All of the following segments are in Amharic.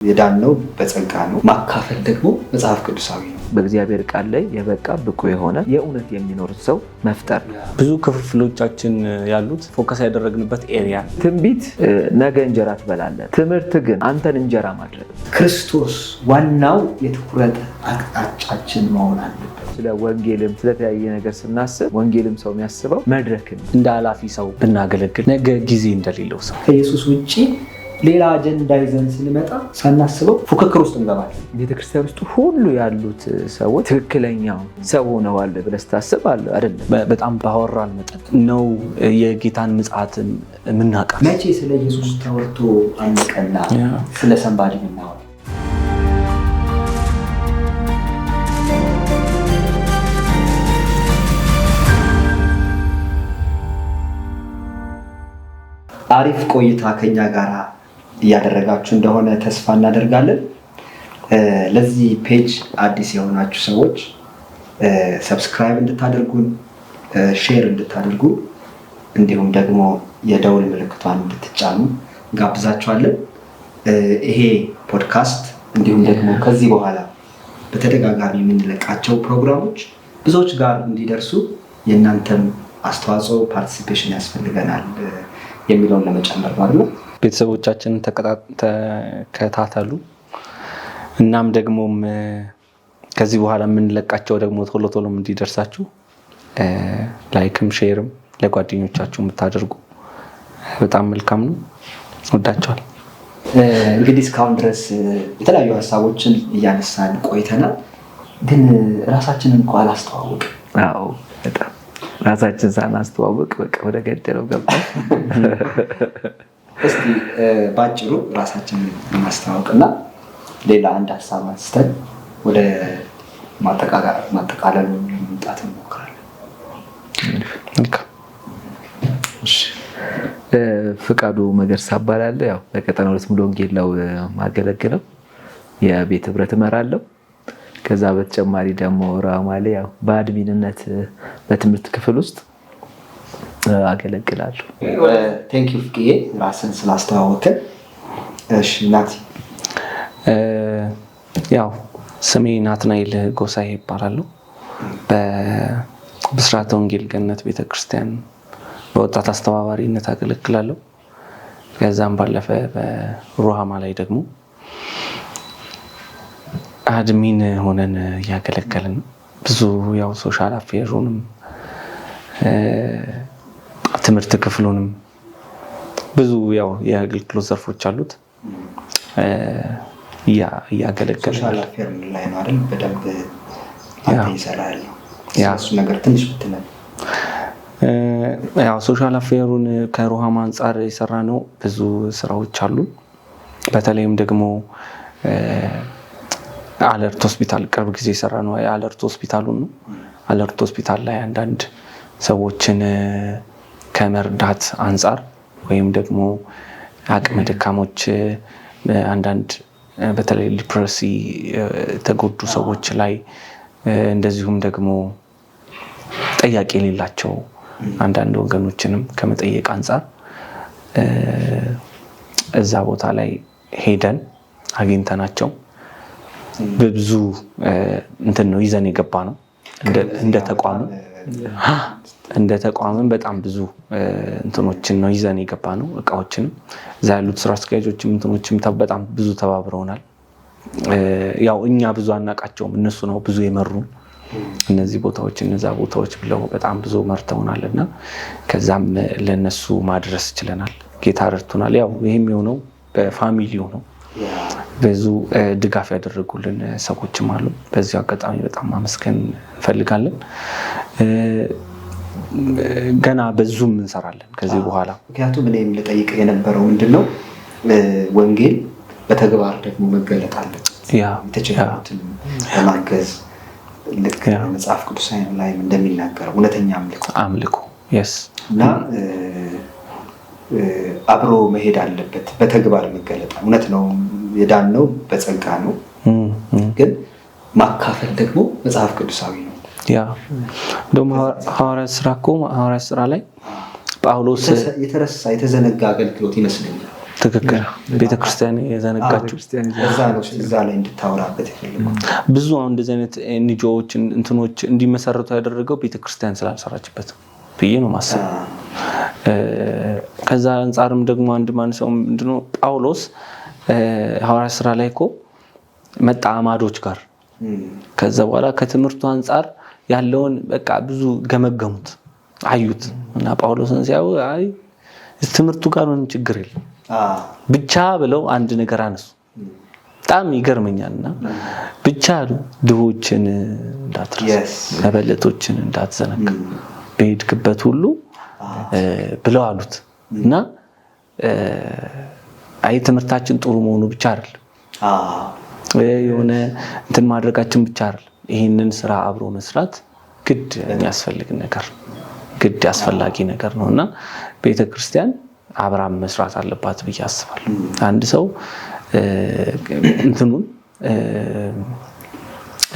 የዳነው በጸጋ ነው። ማካፈል ደግሞ መጽሐፍ ቅዱሳዊ ነው። በእግዚአብሔር ቃል ላይ የበቃ ብቁ የሆነ የእውነት የሚኖር ሰው መፍጠር። ብዙ ክፍፍሎቻችን ያሉት ፎከስ ያደረግንበት ኤሪያ ትንቢት ነገ እንጀራ ትበላለህ፣ ትምህርት ግን አንተን እንጀራ ማድረግ። ክርስቶስ ዋናው የትኩረት አቅጣጫችን መሆን አለበት። ስለ ወንጌልም ስለተለያየ ነገር ስናስብ ወንጌልም ሰው የሚያስበው መድረክን እንደ ኃላፊ ሰው ብናገለግል ነገ ጊዜ እንደሌለው ሰው ከኢየሱስ ውጭ ሌላ አጀንዳ ይዘን ስንመጣ ሳናስበው ፉክክር ውስጥ እንገባለን። ቤተክርስቲያን ውስጥ ሁሉ ያሉት ሰዎች ትክክለኛው ሰው ሆነዋል ብለህ ስታስብ አለ አይደለም። በጣም ባወራን መጠን ነው የጌታን ምጽአትን የምናውቃት። መቼ ስለ ኢየሱስ ተወርቶ አለቀና ስለ ሰንባዲ ምናወራ? አሪፍ ቆይታ ከኛ ጋር እያደረጋችሁ እንደሆነ ተስፋ እናደርጋለን። ለዚህ ፔጅ አዲስ የሆናችሁ ሰዎች ሰብስክራይብ እንድታደርጉን፣ ሼር እንድታደርጉ እንዲሁም ደግሞ የደውል ምልክቷን እንድትጫኑ ጋብዛችኋለን። ይሄ ፖድካስት እንዲሁም ደግሞ ከዚህ በኋላ በተደጋጋሚ የምንለቃቸው ፕሮግራሞች ብዙዎች ጋር እንዲደርሱ የእናንተም አስተዋጽኦ ፓርቲሲፔሽን ያስፈልገናል የሚለውን ለመጨመር ነው። ቤተሰቦቻችንን ተከታተሉ። እናም ደግሞም ከዚህ በኋላ የምንለቃቸው ደግሞ ቶሎ ቶሎም እንዲደርሳችሁ ላይክም ሼርም ለጓደኞቻችሁ የምታደርጉ በጣም መልካም ነው። ወዳችኋል። እንግዲህ እስካሁን ድረስ የተለያዩ ሀሳቦችን እያነሳን ቆይተናል። ግን ራሳችንን እንኳን አላስተዋወቅም። አዎ በጣም ራሳችን ሳናስተዋወቅ በቃ ወደ ገደለው ገባ። እስቲ ባጭሩ ራሳችንን እናስተዋወቅና ሌላ አንድ ሀሳብ አንስተን ወደ ማጠቃለሉ መምጣት እንሞክራለን። ፍቃዱ መገርሳ እባላለሁ። ያው በቀጠና ሁለት ሙሉ ወንጌል ነው ማገለግለው። የቤት ህብረት እመራለሁ። ከዛ በተጨማሪ ደግሞ ራማሌ ያው በአድሚንነት በትምህርት ክፍል ውስጥ አገለግላለሁ። ቴንክ ዩ ፍቅዬ ራስን ስላስተዋወቅን። እሺ ናቲ? ያው ስሜ ናትናኤል ጎሳዬ ይባላለሁ። በብስራተ ወንጌል ገነት ቤተክርስቲያን በወጣት አስተባባሪነት አገለግላለሁ። ከዛም ባለፈ በሩሃማ ላይ ደግሞ አድሚን ሆነን እያገለገልን ብዙ ያው ሶሻል አፌሩንም ትምህርት ክፍሉንም ብዙ ያው የአገልግሎት ዘርፎች አሉት እያገለገልን። ሶሻል አፌር ላይ ነው አይደል? በደንብ ይሰራል። እሱ ነገር ትንሽ ብትነግረን። ያው ሶሻል አፌሩን ከሩሃማ አንጻር የሰራ ነው ብዙ ስራዎች አሉ። በተለይም ደግሞ አለርት ሆስፒታል ቅርብ ጊዜ የሰራ ነው። የአለርት ሆስፒታሉን ነው። አለርት ሆስፒታል ላይ አንዳንድ ሰዎችን ከመርዳት አንጻር ወይም ደግሞ አቅመ ደካሞች አንዳንድ በተለይ ሊፕረሲ የተጎዱ ሰዎች ላይ እንደዚሁም ደግሞ ጠያቂ የሌላቸው አንዳንድ ወገኖችንም ከመጠየቅ አንጻር እዛ ቦታ ላይ ሄደን አግኝተናቸው በብዙ እንትን ነው ይዘን የገባ ነው። እንደ ተቋምም በጣም ብዙ እንትኖችን ነው ይዘን የገባ ነው። እቃዎችንም እዛ ያሉት ስራ አስኪያጆችም እንትኖችም በጣም ብዙ ተባብረውናል። ያው እኛ ብዙ አናቃቸውም፣ እነሱ ነው ብዙ የመሩን። እነዚህ ቦታዎች እነዛ ቦታዎች ብለው በጣም ብዙ መርተውናል እና ከዛም ለነሱ ማድረስ ችለናል። ጌታ ረድቶናል። ያው ይሄም የሆነው በፋሚሊው ነው። ብዙ ድጋፍ ያደረጉልን ሰዎችም አሉ። በዚህ አጋጣሚ በጣም ማመስገን እንፈልጋለን። ገና በዙም እንሰራለን ከዚህ በኋላ። ምክንያቱም እኔም ልጠይቅ የነበረው ምንድነው ወንጌል በተግባር ደግሞ መገለጥ አለበት። የተቸገሩትን ለማገዝ ልክ መጽሐፍ ቅዱስ ላይ እንደሚናገረው እውነተኛ አምልኮ እና አብሮ መሄድ አለበት። በተግባር መገለጥ እውነት ነው። የዳነው በጸጋ ነው፣ ግን ማካፈል ደግሞ መጽሐፍ ቅዱሳዊ ነው። ያ እንደውም ሐዋርያት ስራ ላይ ጳውሎስ የተረሳ የተዘነጋ አገልግሎት ይመስለኛል። ትክክል ቤተክርስቲያን የዘነጋችው እዛ ላይ እንድታወራበት የፈለኩት ብዙ አሁን እንደዚህ አይነት ኤንጂኦዎች እንትኖች እንዲመሰረቱ ያደረገው ቤተክርስቲያን ስላልሰራችበት ብዬ ነው ማሰብ። ከዛ አንፃርም ደግሞ አንድ ማን ሰው ምንድነው ጳውሎስ ሐዋርያት ሥራ ላይ እኮ መጣ አማዶች ጋር ከዛ በኋላ ከትምህርቱ አንፃር ያለውን በቃ ብዙ ገመገሙት አዩት እና ጳውሎስን ሲያዩ አይ ትምህርቱ ጋር ምንም ችግር የለም ብቻ ብለው አንድ ነገር አነሱ። በጣም ይገርመኛልና ብቻ ድሆችን እንዳትረሳ መበለቶችን እንዳትዘነጋ በሄድክበት ሁሉ ብለው አሉት እና አይ ትምህርታችን ጥሩ መሆኑ ብቻ አይደለም የሆነ እንትን ማድረጋችን ብቻ አይደለም ይሄንን ስራ አብሮ መስራት ግድ የሚያስፈልግ ነገር ግድ አስፈላጊ ነገር ነውና ቤተክርስቲያን አብራም መስራት አለባት ብዬ አስባለሁ። አንድ ሰው እንትኑን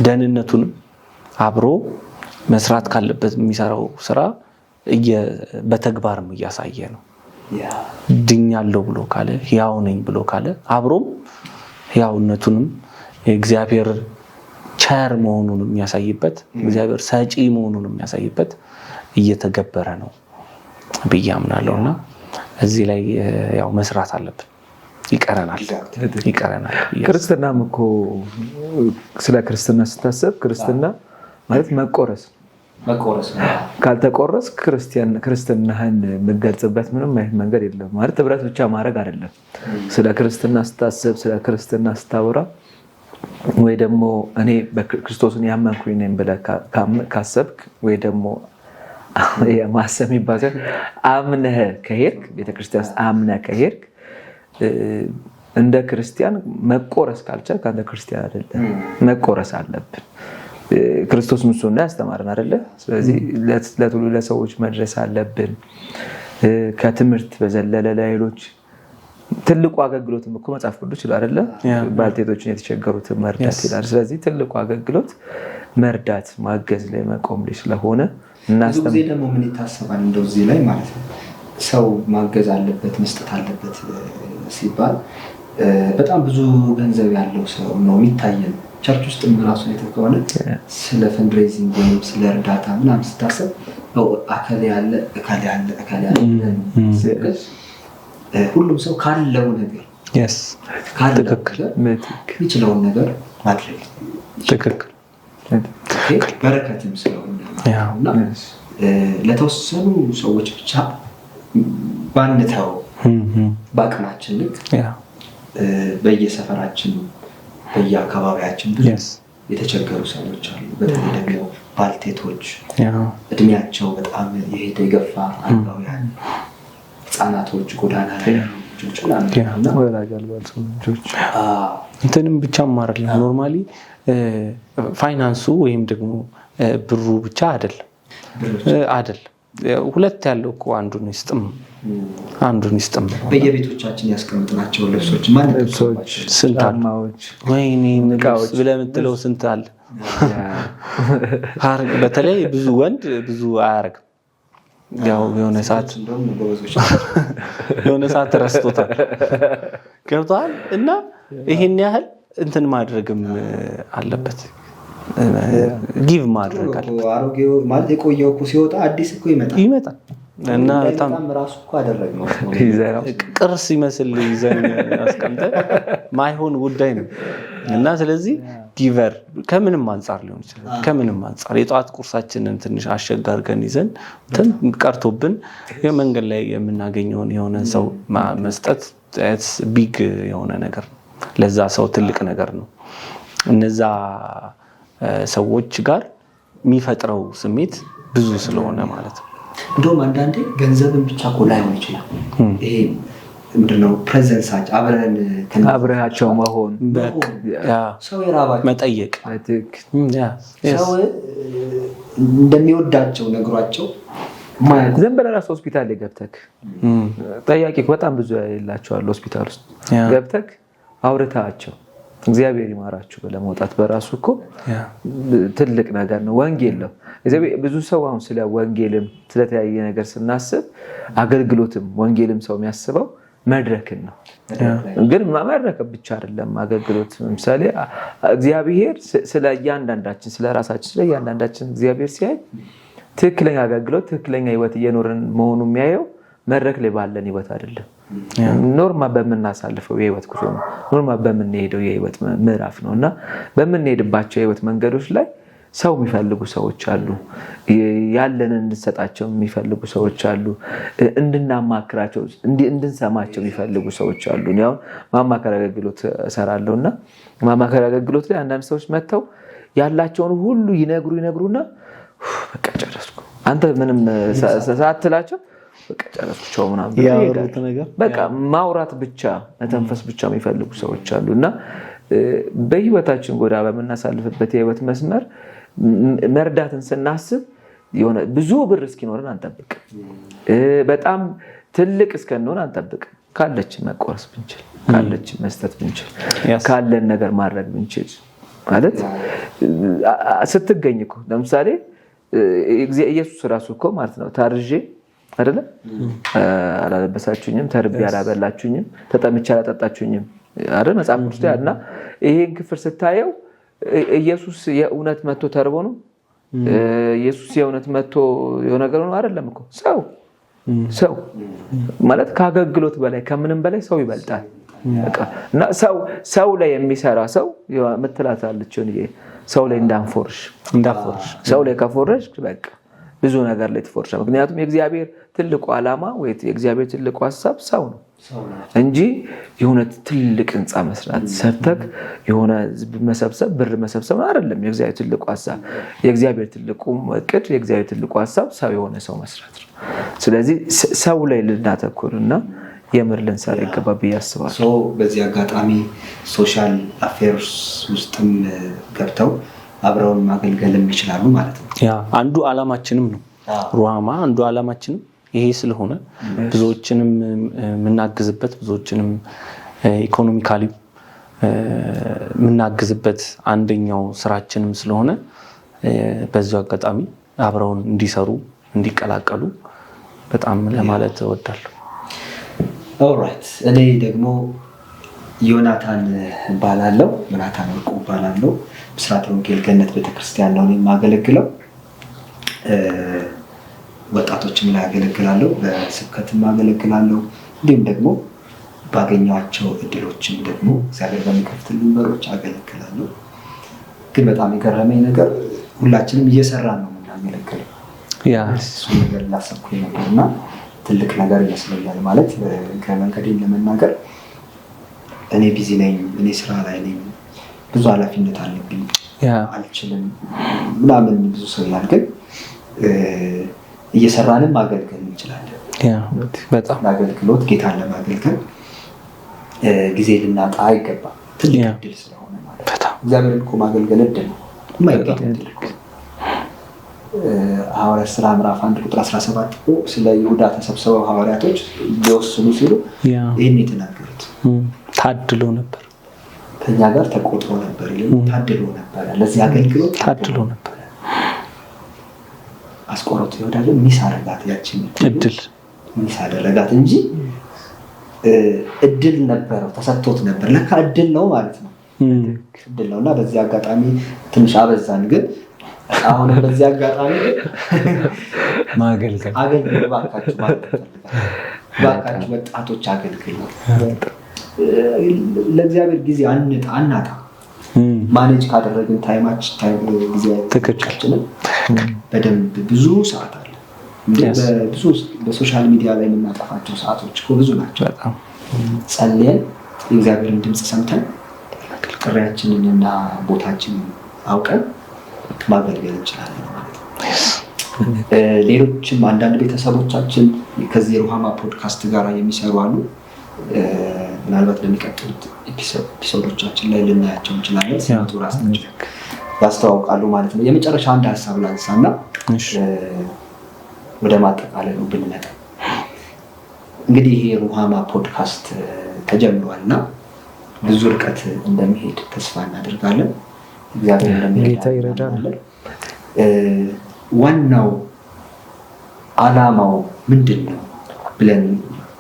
ደህንነቱን አብሮ መስራት ካለበት የሚሰራው ስራ በተግባርም እያሳየ ነው። ድኛለሁ ብሎ ካለ ሕያው ነኝ ብሎ ካለ አብሮም ሕያውነቱንም እግዚአብሔር ቸር መሆኑን የሚያሳይበት እግዚአብሔር ሰጪ መሆኑን የሚያሳይበት እየተገበረ ነው ብዬ አምናለሁና እዚህ ላይ ያው መስራት አለብን። ይቀረናል። ክርስትናም እኮ ስለ ክርስትና ስታሰብ ክርስትና ማለት መቆረስ ካልተቆረስ ክርስትናህን የምትገልጽበት ምንም አይነት መንገድ የለም። ማለት ህብረት ብቻ ማድረግ አይደለም። ስለ ክርስትና ስታስብ ስለ ክርስትና ስታወራ ወይ ደግሞ እኔ በክርስቶስን ያመንኩኝ ነኝ ብለህ ካሰብክ ወይ ደግሞ ማሰብ ይባዛል አምነህ ከሄድክ ቤተክርስቲያን አምነህ ከሄድክ እንደ ክርስቲያን መቆረስ ካልቻልክ አንተ ክርስቲያን አይደለም። መቆረስ አለብን። ክርስቶስ ሙስና ያስተማረን አይደለ? ስለዚህ ለሁሉ ለሰዎች መድረስ አለብን። ከትምህርት በዘለለ ለሌሎች ትልቁ አገልግሎትም እኮ መጽሐፍ ቅዱስ ይላል አይደለ? ባልቴቶችን የተቸገሩትን መርዳት ይላል። ስለዚህ ትልቁ አገልግሎት መርዳት ማገዝ ላይ መቆም ላይ ስለሆነ ብዙ ጊዜ ደግሞ ምን ይታሰባል እንደዚህ ላይ ማለት ነው ሰው ማገዝ አለበት መስጠት አለበት ሲባል በጣም ብዙ ገንዘብ ያለው ሰው ነው የሚታየን። ቸርች ውስጥ ራሱ የተከወነ ስለ ፈንድሬዚንግ ወይም ስለ እርዳታ ምናምን ስታሰብ አካል ያለ ሁሉም ሰው ካለው ነገር የሚችለውን ነገር ማድረግ ትክክል በረከትም ስለሆነ ለተወሰኑ ሰዎች ብቻ ባንተው በአቅማችን ልክ በየሰፈራችን በየአካባቢያችን ብዙ የተቸገሩ ሰዎች አሉ። በተለይ ደግሞ ባልቴቶች እድሜያቸው በጣም የሄደ የገፋ አረጋውያን ህፃናቶች ጎዳና ላይ ልጆች እንትንም ብቻ ማረል ኖርማሊ ፋይናንሱ ወይም ደግሞ ብሩ ብቻ አይደለም ሁለት ያለው እኮ አንዱን ይስጥም በየቤቶቻችን ያስቀምጥናቸው ልብሶች ልብሶች ስንታማዎች ወይኔ ንቃዎች ብለህ የምትለው ስንት አለ። በተለይ ብዙ ወንድ ብዙ አያረግም። ያው የሆነ ሰዓት ረስቶታል ገብቷል። እና ይሄን ያህል እንትን ማድረግም አለበት ጊቭ ማድረግ አለበት። አሮጌው ማለት የቆየው እኮ ሲወጣ አዲስ እኮ ይመጣል እና በጣም ራሱ እኮ አደረግነው ቅርስ ይመስል ይዘን አስቀምጠን ማይሆን ጉዳይ ነው። እና ስለዚህ ጊቨር ከምንም አንፃር ሊሆን ይችላል ከምንም አንፃር የጧት ቁርሳችንን ትንሽ አሸጋርገን ይዘን ቀርቶብን የመንገድ ላይ የምናገኘውን የሆነ ሰው መስጠት ቢግ የሆነ ነገር ነው። ለዛ ሰው ትልቅ ነገር ነው። እነዛ ሰዎች ጋር የሚፈጥረው ስሜት ብዙ ስለሆነ ማለት ነው። እንደውም አንዳንዴ ገንዘብን ብቻ እኮ ላይሆን ይችላል። ይሄ ምንድነው ፕሬዘንሳች አብረሃቸው መሆን ሰው የራባቸው መጠየቅ ሰው እንደሚወዳቸው ነግሯቸው ዝም ብለህ ራስህ ሆስፒታል ላይ ገብተህ ጠያቂ በጣም ብዙ የላቸዋል። ሆስፒታል ውስጥ ገብተህ አውርታቸው እግዚአብሔር ይማራችሁ ብለህ መውጣት በራሱ እኮ ትልቅ ነገር ነው። ወንጌል ነው። ብዙ ሰው አሁን ስለ ወንጌልም ስለተያየ ነገር ስናስብ አገልግሎትም ወንጌልም ሰው የሚያስበው መድረክን ነው። ግን መድረክ ብቻ አይደለም አገልግሎት። ለምሳሌ እግዚአብሔር ስለ እያንዳንዳችን ስለ ራሳችን ስለ እያንዳንዳችን እግዚአብሔር ሲያይ ትክክለኛ አገልግሎት ትክክለኛ ህይወት እየኖርን መሆኑ የሚያየው መድረክ ላይ ባለን ህይወት አይደለም። ኖርማል በመናሳልፈው የህይወት ጉዞ ነው። ኖርማል በመንሄደው የህይወት ምዕራፍ ነውና በመንሄድባቸው የህይወት መንገዶች ላይ ሰው የሚፈልጉ ሰዎች አሉ። ያለንን እንድንሰጣቸው የሚፈልጉ ሰዎች አሉ። እንድናማክራቸው እንድንሰማቸው የሚፈልጉ ሰዎች አሉ። እኔ አሁን ማማከር አገልግሎት እሰራለሁና ማማከር አገልግሎት ላይ አንዳንድ ሰዎች መጥተው ያላቸውን ሁሉ ይነግሩና በቃ ጨረስኩ አንተ ምንም ሳትላቸው በቃ ጨረስኩ ቻው ምናምን ያወሩት ነገር በቃ ማውራት ብቻ መተንፈስ ብቻ የሚፈልጉ ሰዎች አሉና በህይወታችን ጎዳ በመናሳልፍበት የህይወት መስመር መርዳትን ስናስብ የሆነ ብዙ ብር እስኪኖርን አንጠብቅ። በጣም ትልቅ እስከነሆን አንጠብቅ። ካለች መቆረስ ብንችል ካለች መስጠት ብንችል ካለን ነገር ማድረግ ብንችል ማለት ስትገኝ እኮ ለምሳሌ ኢየሱስ ራሱ እኮ ማለት ነው ታርዤ አይደለ አላለበሳችሁኝም፣ ተርቤ አላበላችሁኝም፣ ተጠምቼ አላጠጣችሁኝም አይደል መጽሐፍ ቅዱስ ያልና ይሄን ክፍል ስታየው ኢየሱስ የእውነት መጥቶ ተርቦ ነው? ኢየሱስ የእውነት መጥቶ የሆነ ነገር ነው አይደለም እኮ ሰው ማለት ከአገልግሎት በላይ ከምንም በላይ ሰው ይበልጣል። በቃ እና ሰው ላይ የሚሰራ ሰው የምትላታለች ሰው ላይ እንዳንፎርሽ ሰው ላይ ከፎርሽ በቃ ብዙ ነገር ላይ ትፎርሽ። ምክንያቱም የእግዚአብሔር ትልቁ ዓላማ ወይ የእግዚአብሔር ትልቁ ሐሳብ ሰው ነው እንጂ የሆነ ትልቅ ህንጻ መስራት ሰርተክ የሆነ መሰብሰብ ብር መሰብሰብ አይደለም። የእግዚአብሔር ትልቁ ሐሳብ የእግዚአብሔር ትልቁ እቅድ የእግዚአብሔር ትልቁ ሐሳብ ሰው የሆነ ሰው መስራት ነው። ስለዚህ ሰው ላይ ልናተኩርና የምር ልንሰራ ይገባል ብዬ አስባለሁ። በዚህ አጋጣሚ ሶሻል አፌርስ ውስጥም ገብተው አብረውን ማገልገልም ይችላሉ ማለት ነው። ያ አንዱ ዓላማችንም ነው። ሩሃማ አንዱ ዓላማችንም ይሄ ስለሆነ ብዙዎችንም የምናግዝበት ብዙዎችንም ኢኮኖሚካሊ የምናግዝበት አንደኛው ስራችንም ስለሆነ በዚሁ አጋጣሚ አብረውን እንዲሰሩ እንዲቀላቀሉ በጣም ለማለት እወዳለሁ። ኦልራይት እኔ ደግሞ ዮናታን ባላለው ዮናታን ወርቁ ባላለው ብስራት ወንጌል ገነት ቤተክርስቲያን ነው የማገለግለው። ወጣቶችም ላይ አገለግላለሁ፣ በስብከትም አገለግላለሁ። እንዲሁም ደግሞ ባገኛቸው እድሎችም ደግሞ እግዚአብሔር በሚከፍትልኝ በሮች አገለግላለሁ። ግን በጣም የገረመኝ ነገር ሁላችንም እየሰራን ነው የምናገለግለው። እሱ ነገር ላሰብኩኝ ነበርና ትልቅ ነገር ይመስለኛል። ማለት ከመንገዴን ለመናገር እኔ ቢዚ ነኝ፣ እኔ ስራ ላይ ነኝ፣ ብዙ ኃላፊነት አለብኝ፣ አልችልም ምናምን ብዙ ሰው ይላል። ግን እየሰራንም ማገልገል እንችላለን። በጣም ለአገልግሎት ጌታን ለማገልገል ጊዜ ልናጣ አይገባም። ትልቅ እድል ስለሆነ ማለት ነው። እግዚአብሔርን እኮ ማገልገል እድል ነው፣ የማይገባ እድል ነው። ሐዋርያት ሥራ ምዕራፍ 1 ቁጥር 17 ስለ ይሁዳ ተሰብስበው ሐዋርያቶች ሊወስኑ ሲሉ ይህን የተናገሩት ታድሎ ነበር፣ ከኛ ጋር ተቆጥሮ ነበር ይላል። ታድሎ ነበር፣ ለዚህ አገልግሎት ታድሎ ነበር። አስቆሮቱ ይወዳል ሚስ አደረጋት፣ ያቺን እድል ሚስ አደረጋት እንጂ እድል ነበረው፣ ተሰጥቶት ነበር። ለካ እድል ነው ማለት ነው፣ እድል ነውና በዚህ አጋጣሚ ትንሽ አበዛን። ግን አሁን በዚህ አጋጣሚ ማገልገል አገልግሉ ባካችሁ፣ ባካችሁ ወጣቶች አገልግሉ። ለእግዚአብሔር ጊዜ አናጣ። ማኔጅ ካደረግን ጊዜያችንን በደንብ ብዙ ሰዓት አለ። ብዙ በሶሻል ሚዲያ ላይ የምናጠፋቸው ሰዓቶች እኮ ብዙ ናቸው። ጸልየን የእግዚአብሔርን ድምፅ ሰምተን ጥሪያችንን እና ቦታችንን አውቀን ማገልገል እንችላለን ማለት ነው። ሌሎችም አንዳንድ ቤተሰቦቻችን ከዚህ ሩሃማ ፖድካስት ጋር የሚሰሩ አሉ። ምናልባት በሚቀጥሉት ኤፒሶዶቻችን ላይ ልናያቸው እንችላለን። ሲመጡ ራሳቸው ያስተዋውቃሉ ማለት ነው። የመጨረሻ አንድ ሀሳብ ላንሳና ወደ ማጠቃለሉ ብንመጣ እንግዲህ ይሄ ሩሃማ ፖድካስት ተጀምሯልና ብዙ ርቀት እንደሚሄድ ተስፋ እናደርጋለን። እግዚአብሔር ይረዳናል። ዋናው ዓላማው ምንድን ነው ብለን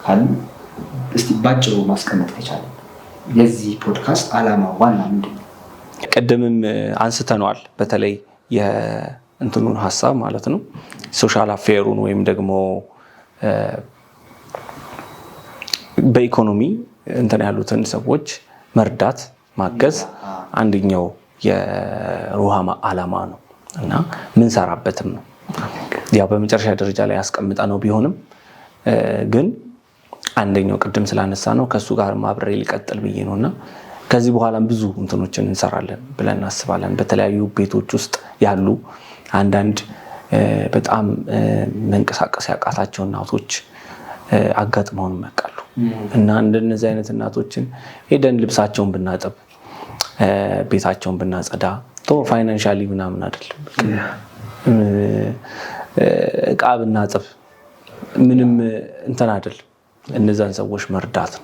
ካልን እስቲ ባጭሩ ማስቀመጥ ከቻለ የዚህ ፖድካስት ዓላማ ዋና ምንድን ነው? ቅድምም አንስተነዋል። በተለይ የእንትኑን ሀሳብ ማለት ነው ሶሻል አፌሩን ወይም ደግሞ በኢኮኖሚ እንትን ያሉትን ሰዎች መርዳት ማገዝ አንደኛው የሩሃማ ዓላማ ነው እና ምን ሰራበትም ነው። ያው በመጨረሻ ደረጃ ላይ ያስቀምጠ ነው ቢሆንም ግን አንደኛው ቅድም ስላነሳ ነው ከሱ ጋር ማብሬ ሊቀጥል ብዬ ነውና ከዚህ በኋላ ብዙ እንትኖችን እንሰራለን ብለን እናስባለን። በተለያዩ ቤቶች ውስጥ ያሉ አንዳንድ በጣም መንቀሳቀስ ያቃታቸው እናቶች አጋጥመውን መቃሉ እና እንደነዚህ አይነት እናቶችን ሄደን ልብሳቸውን ብናጠብ ቤታቸውን ብናጸዳ ፋይናንሻሊ ምናምን አይደለም እቃ ብናጥብ ምንም እንትን አይደለም። እነዛን ሰዎች መርዳት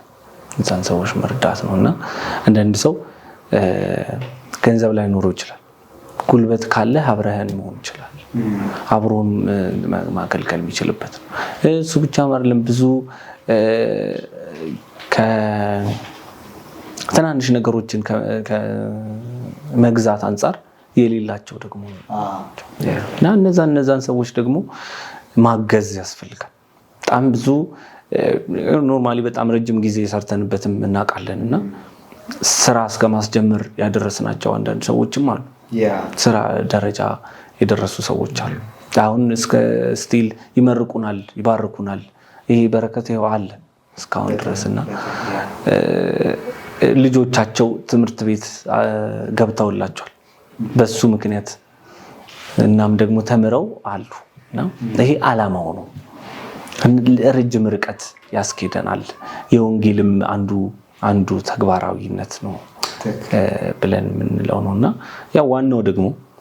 ነው እና አንዳንድ ሰው ገንዘብ ላይ ኖሮ ይችላል፣ ጉልበት ካለ አብረህን መሆን ይችላል፣ አብሮን ማገልገል የሚችልበት ነው። እሱ ብቻ አይደለም። ብዙ ትናንሽ ነገሮችን ከመግዛት አንጻር የሌላቸው ደግሞ እና እነዛን ሰዎች ደግሞ ማገዝ ያስፈልጋል። በጣም ብዙ ኖርማሊ በጣም ረጅም ጊዜ ሰርተንበትም እናውቃለን እና ስራ እስከ ማስጀመር ያደረስናቸው አንዳንድ ሰዎችም አሉ። ስራ ደረጃ የደረሱ ሰዎች አሉ። አሁን እስከ ስቲል ይመርቁናል፣ ይባርኩናል። ይሄ በረከት ይኸው አለ እስካሁን ድረስና ልጆቻቸው ትምህርት ቤት ገብተውላቸዋል በሱ ምክንያት እናም ደግሞ ተምረው አሉ እና ይሄ ዓላማው ነው። ረጅም ርቀት ያስኬደናል። የወንጌልም አንዱ ተግባራዊነት ነው ብለን የምንለው ነውና ያው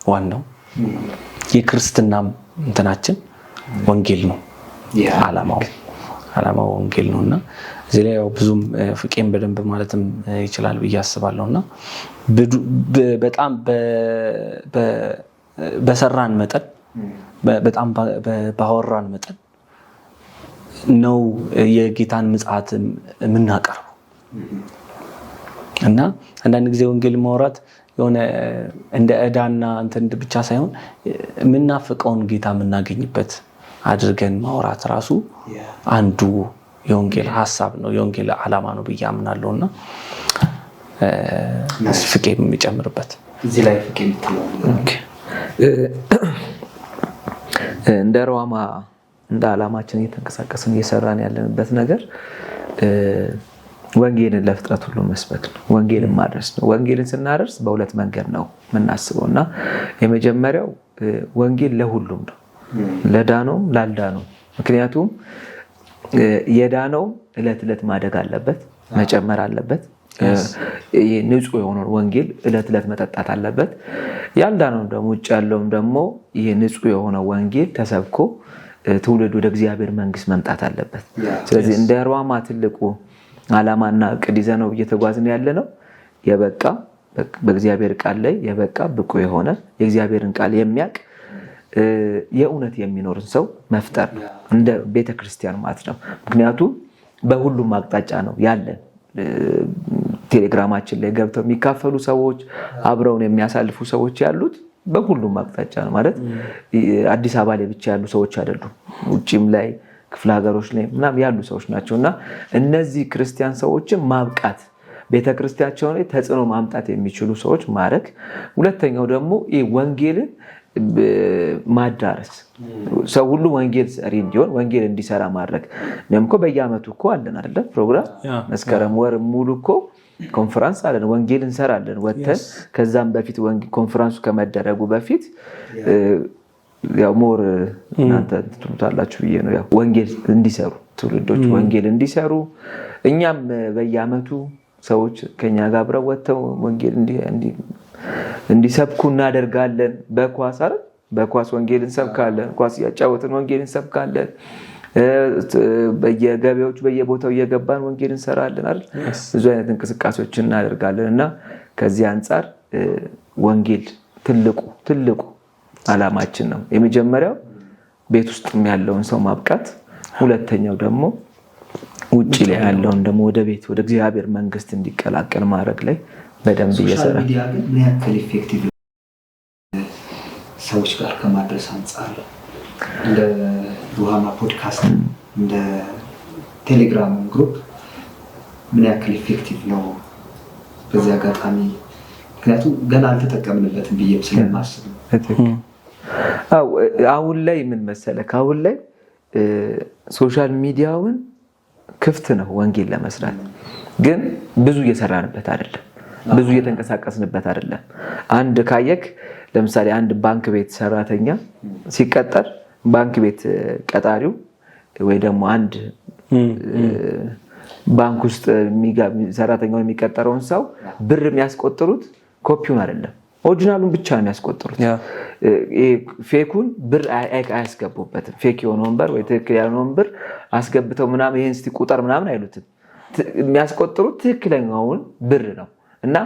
ዋናው የክርስትናም እንትናችን ወንጌል ነው። ዓላማው ወንጌል ነውና እዚህ ላይ ያው ብዙም ፍቄም በደንብ ማለትም ይችላል ብዬ አስባለሁና በጣም በሰራን መጠን በጣም ባወራን መጠን ነው የጌታን ምጽአት የምናቀርበው እና አንዳንድ ጊዜ ወንጌል ማውራት የሆነ እንደ ዕዳና እንትን ብቻ ሳይሆን የምናፍቀውን ጌታ የምናገኝበት አድርገን ማውራት ራሱ አንዱ የወንጌል ሐሳብ ነው፣ የወንጌል ዓላማ ነው ብዬ አምናለሁና ፍቄ የሚጨምርበት እዚህ ላይ ፍቄ የምትለው እንደ ሩሃማ እንደ ዓላማችን እየተንቀሳቀስን እየሰራን ያለንበት ነገር ወንጌልን ለፍጥረት ሁሉ መስበክ ነው። ወንጌልን ማድረስ ነው። ወንጌልን ስናደርስ በሁለት መንገድ ነው የምናስበውና የመጀመሪያው ወንጌል ለሁሉም ነው፣ ለዳነውም ላልዳነውም። ምክንያቱም የዳነው ዕለት ማደግ አለበት፣ መጨመር አለበት። ንጹህ የሆነውን ወንጌል ዕለት መጠጣት አለበት። ያልዳነው ደግሞ ውጭ ያለውም ደግሞ ይሄ ንጹህ የሆነ ወንጌል ተሰብኮ ትውልድ ወደ እግዚአብሔር መንግስት መምጣት አለበት። ስለዚህ እንደ ሩሃማ ትልቁ ዓላማና ዕቅድ ይዘነው እየተጓዝን ያለ ነው የበቃ በእግዚአብሔር ቃል ላይ የበቃ ብቁ የሆነ የእግዚአብሔርን ቃል የሚያውቅ የእውነት የሚኖርን ሰው መፍጠር ነው እንደ ቤተክርስቲያን ማለት ነው። ምክንያቱም በሁሉም አቅጣጫ ነው ያለን። ቴሌግራማችን ላይ ገብተው የሚካፈሉ ሰዎች፣ አብረውን የሚያሳልፉ ሰዎች ያሉት በሁሉም አቅጣጫ ነው ማለት አዲስ አበባ ላይ ብቻ ያሉ ሰዎች አይደሉም። ውጪም ላይ ክፍለ ሀገሮች ላይ ምናምን ያሉ ሰዎች ናቸውና እነዚህ ክርስቲያን ሰዎችን ማብቃት፣ ቤተክርስቲያናቸው ላይ ተጽዕኖ ማምጣት የሚችሉ ሰዎች ማድረግ። ሁለተኛው ደግሞ ወንጌልን ማዳረስ፣ ሰው ሁሉ ወንጌል ሰሪ እንዲሆን ወንጌል እንዲሰራ ማድረግ። እኛም እኮ በየዓመቱ እኮ አለን አይደለ ፕሮግራም፣ መስከረም ወር ሙሉ እኮ ኮንፈረንስ አለን፣ ወንጌል እንሰራለን ወተን። ከዛም በፊት ኮንፈረንሱ ከመደረጉ በፊት ያው ሞር እናንተ ትሉታላችሁ ብዬ ነው ያው ወንጌል እንዲሰሩ ትውልዶች ወንጌል እንዲሰሩ እኛም በየዓመቱ ሰዎች ከኛ ጋር አብረው ወተው ወንጌል እንዲሰብኩ እናደርጋለን። በኳስ ወንጌል እንሰብካለን፣ ኳስ ያጫወትን ወንጌል እንሰብካለን። በየገበያዎች በየቦታው እየገባን ወንጌል እንሰራለን አይደል? ብዙ አይነት እንቅስቃሴዎችን እናደርጋለን እና ከዚህ አንፃር ወንጌል ትልቁ ዓላማችን ነው። የመጀመሪያው ቤት ውስጥ ያለውን ሰው ማብቃት፣ ሁለተኛው ደግሞ ውጪ ላይ ያለውን ደግሞ ወደ ቤት ወደ እግዚአብሔር መንግስት እንዲቀላቀል ማድረግ ላይ በደንብ እየሰራ ሶሻል ሚዲያ ግን ምን ያክል ኢፌክቲቭ ሰዎች ጋር ከማድረስ አንጻር እንደ ሩሃማ ፖድካስት እንደ ቴሌግራም ግሩፕ ምን ያክል ኢፌክቲቭ ነው? በዚህ አጋጣሚ ምክንያቱም ገና አልተጠቀምንበትም ብዬም ስለማስብ አሁን ላይ ምን መሰለህ አሁን ላይ ሶሻል ሚዲያውን ክፍት ነው ወንጌል ለመስራት ግን ብዙ እየሰራንበት አይደለም ብዙ እየተንቀሳቀስንበት አይደለም አንድ ካየክ ለምሳሌ አንድ ባንክ ቤት ሰራተኛ ሲቀጠር ባንክ ቤት ቀጣሪው ወይ ደግሞ አንድ ባንክ ውስጥ ሰራተኛው የሚቀጠረውን ሰው ብር የሚያስቆጥሩት ኮፒውን አይደለም ኦሪጂናሉን ብቻ ነው የሚያስቆጥሩት ፌኩን ብር አያስገቡበትም ፌክ የሆነውን ብር ወይ ትክክል ያልሆነውን ብር አስገብተው ምናምን ይሄን እስቲ ቁጥር ምናምን አይሉትም የሚያስቆጥሩት ትክክለኛውን ብር ነው እና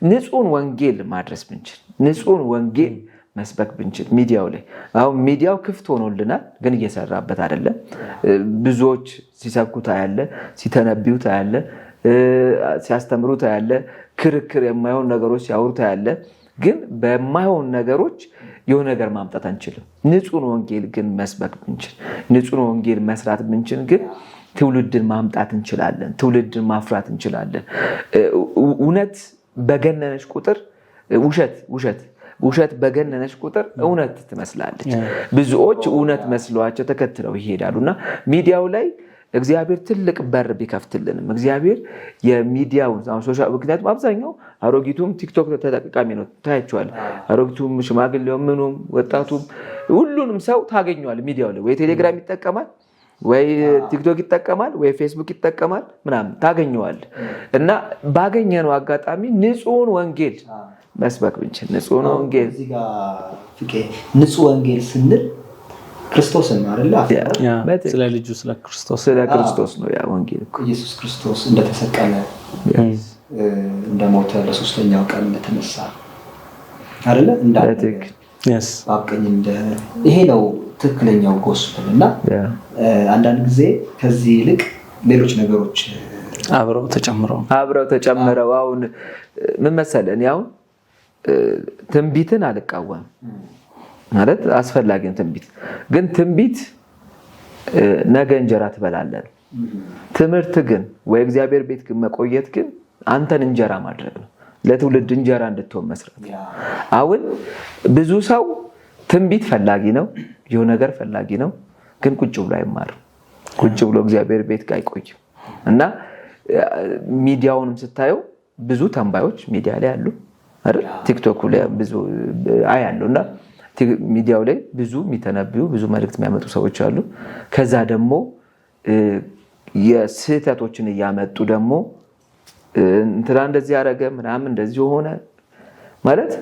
ንጹህን ወንጌል ማድረስ ብንችል ንጹህን ወንጌል መስበክ ብንችል ሚዲያው ላይ አሁን ሚዲያው ክፍት ሆኖልናል ግን እየሰራበት አይደለም ብዙዎች ሲሰብኩት ያለ ሲተነብዩት ያለ ሲያስተምሩት ያለ ክርክር የማይሆን ነገሮች ሲያወሩት ያለ ግን በማይሆን ነገሮች የሆነ ነገር ማምጣት አንችልም ንጹህን ወንጌል ግን መስበክ ብንችል ንጹህን ወንጌል መስራት ብንችል ግን ትውልድን ማምጣት እንችላለን ትውልድን ማፍራት እንችላለን እውነት በገነነች ቁጥር ውሸት በገነነች ቁጥር እውነት ትመስላለች ብዙዎች እውነት መስሏቸው ተከትለው ይሄዳሉና ሚዲያው ላይ እግዚአብሔር ትልቅ በር ቢከፍትልንም እግዚአብሔር የሚዲያው ሶሻል ምክንያቱም አብዛኛው አሮጊቱም ቲክቶክ ተጠቃሚ ነው ታያቸዋል አሮጊቱም ሽማግሌውም ምኑም ወጣቱም ሁሉንም ሰው ታገኘዋል ሚዲያው ላይ ወይ ቴሌግራም ይጠቀማል ወይ ቲክቶክ ይጠቀማል ወይ ፌስቡክ ይጠቀማል ምናምን ታገኘዋል እና ባገኘነው አጋጣሚ ንጹህን ወንጌል መስበክ ብንችል ንጹህን ወንጌል እዚህ ጋር ፍቄ ንጹህ ወንጌል ስንል ክርስቶስን ነው አይደል ስለ ልጁ ስለ ክርስቶስ ነው ያ ወንጌል ኢየሱስ ክርስቶስ እንደተሰቀለ እንደሞተ ለሶስተኛው ቀን እንደተነሳ አይደል እንዳልክ አቀኝ እንደ ይሄ ነው ትክክለኛው ጎስፔል እና አንዳንድ ጊዜ ከዚህ ይልቅ ሌሎች ነገሮች አብረው ተጨምረው አሁን ምን መሰለህ እኔ አሁን ትንቢትን አልቃወም ማለት አስፈላጊ ነው ትንቢት ግን ትንቢት ነገ እንጀራ ትበላለህ ትምህርት ግን ወይ እግዚአብሔር ቤት ግን መቆየት ግን አንተን እንጀራ ማድረግ ነው ለትውልድ እንጀራ እንድትሆን መስራት አሁን ብዙ ሰው ትንቢት ፈላጊ ነው የሆነ ነገር ፈላጊ ነው ግን ቁጭ ብሎ አይማርም ቁጭ ብሎ እግዚአብሔር ቤት ጋር አይቆይም እና ሚዲያውንም ስታየው ብዙ ተንባዮች ሚዲያ ላይ አሉ አይደል ቲክቶክ ላይ ብዙ አያሉና ሚዲያው ላይ ብዙ የሚተነብዩ ብዙ መልእክት የሚያመጡ ሰዎች አሉ ከዛ ደግሞ የስህተቶችን ያመጡ ደግሞ እንትና እንደዚህ ያረገ ምናምን እንደዚህ ሆነ ማለት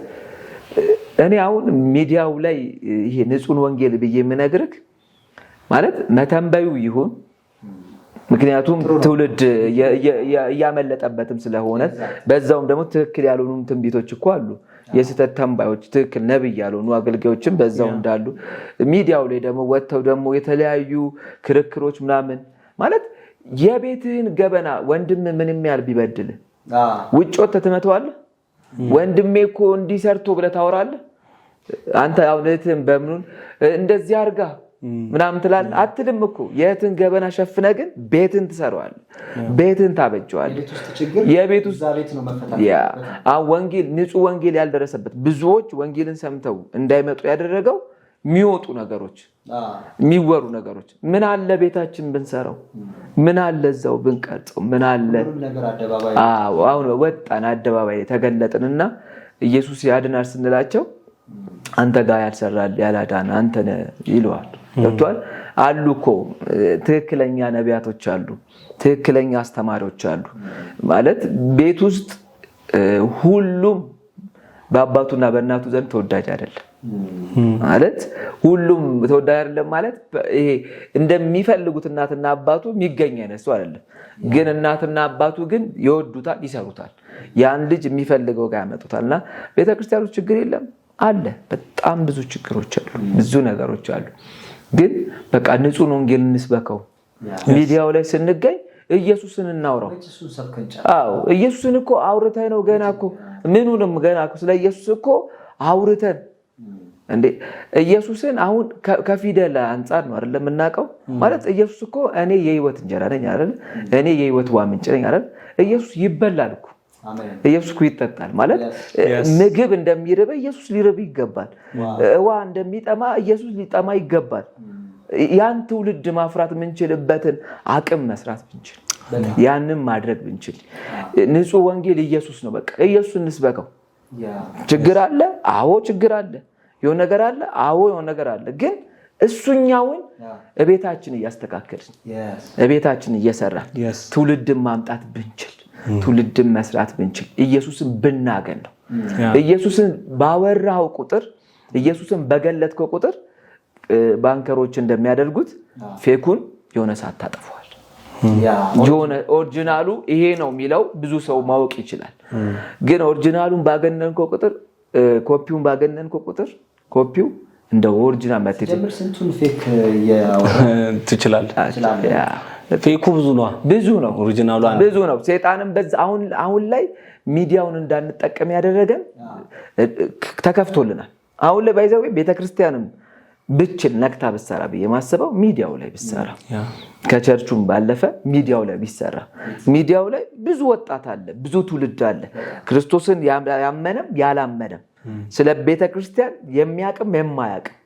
እኔ አሁን ሚዲያው ላይ ይሄ ንጹህን ወንጌል ብዬ የምነግርህ ማለት መተንበዩ ይሁን ምክንያቱም ትውልድ ያመለጠበትም ስለሆነ በዛውም ደግሞ ትክክል ያልሆኑ ትንቢቶች እኮ አሉ የስተት ተንባዮች ትክክል ነብይ ያልሆኑ አገልጋዮችም በዛው እንዳሉ ሚዲያው ላይ ደግሞ ወጥተው ደግሞ የተለያዩ ክርክሮች ምናምን ማለት የቤትህን ገበና ወንድም ምንም ያህል ቢበድል ውጭ ወጥተህ ትመተዋለህ ወንድሜ እኮ እንዲሰርቶ ብለህ ታወራለህ አንተ አውነትም በምኑን እንደዚህ አርጋ ምናምን ትላለህ አትልም እኮ የትን ገበና ሸፍነ ግን ቤትን ትሰራዋለህ ቤትን ታበጀዋለህ የቤት ውስጥ ቤት ነው መፈታት ወንጌል ንጹህ ወንጌል ያልደረሰበት ብዙዎች ወንጌልን ሰምተው እንዳይመጡ ያደረገው የሚወጡ ነገሮች የሚወሩ ነገሮች ምን አለ ቤታችን ብንሰራው ምን አለ እዛው ብንቀርጸው ምን አለ ነገር አደባባይ አሁን ወጣን አደባባይ ተገለጥንና ኢየሱስ ያድናል ስንላቸው አንተ ጋር ያልሰራል ያላዳን አንተ ነህ ይሏል ገብቷል አሉ እኮ ትክክለኛ ነቢያቶች አሉ ትክክለኛ አስተማሪዎች አሉ ማለት ቤት ውስጥ ሁሉም በአባቱና በእናቱ ዘንድ ተወዳጅ አይደለም ማለት ሁሉም ተወዳጅ አይደለም ማለት ይሄ እንደሚፈልጉት እናትና አባቱ የሚገኝ አይነሱ አይደለም ግን እናትና አባቱ ግን ይወዱታል ይሰሩታል ያን ልጅ የሚፈልገው ጋር ያመጡታልና ቤተክርስቲያኑ ችግር የለም አለ በጣም ብዙ ችግሮች አሉ ብዙ ነገሮች አሉ ግን በቃ ንጹህ ወንጌል እንስበከው ሚዲያው ላይ ስንገኝ ኢየሱስን እናውራው። አዎ ኢየሱስን እኮ አውርተን ነው ገና እኮ ምኑንም ገና እኮ ስለ ኢየሱስ እኮ አውርተን እንዴ ኢየሱስን አሁን ከፊደል አንፃር ነው አይደል የምናውቀው ማለት ኢየሱስ እኮ እኔ የህይወት እንጀራ ነኝ አይደል እኔ የህይወት ውሃ ምንጭ ነኝ አይደል ኢየሱስ ይበላል እኮ ኢየሱስ እኮ ይጠጣል ማለት ምግብ እንደሚርብ ኢየሱስ ሊርብ ይገባል ውሃ እንደሚጠማ ኢየሱስ ሊጠማ ይገባል ያን ትውልድ ማፍራት ምንችልበትን አቅም መስራት ብንችል ያንን ማድረግ ብንችል ንጹህ ወንጌል ኢየሱስ ነው በቃ ኢየሱስን እንስበከው ችግር አለ አዎ ችግር አለ የሆነ ነገር አለ አዎ የሆነ ነገር አለ ግን እሱኛውን እቤታችን እያስተካከልን እቤታችን እየሰራን ትውልድን ማምጣት ብንችል ትውልድን መስራት ብንችል ኢየሱስን ብናገን ነው ኢየሱስን ባወራው ቁጥር ኢየሱስን በገለጥከው ቁጥር ባንከሮች እንደሚያደርጉት ፌኩን የሆነ ሰዓት ታጠፋዋል የሆነ ኦሪጂናሉ ይሄ ነው የሚለው ብዙ ሰው ማወቅ ይችላል ግን ኦሪጂናሉን ባገነንከው ቁጥር ኮፒውን ባገነንከው ቁጥር ኮፒው እንደ ኦሪጂናል ማቴሪያል ጀምር ስንቱን ፌክ ያወራ ትችላለህ ፌኩ ብዙ ነው ኦሪጂናሉ ብዙ ነው ሰይጣንም በዛ አሁን ላይ ሚዲያውን እንዳንጠቀም ያደረገን ተከፍቶልናል አሁን ላይ ባይዘው ቤተክርስቲያንም ብቻ ነክታ በሰራ በየማሰበው ሚዲያው ላይ በሰራ ከቸርቹም ባለፈ ሚዲያው ላይ ቢሰራ ሚዲያው ላይ ብዙ ወጣት አለ ብዙ ትውልድ አለ ክርስቶስን ያመነም ያላመነም ስለ ቤተክርስቲያን የሚያቅም የማያቅም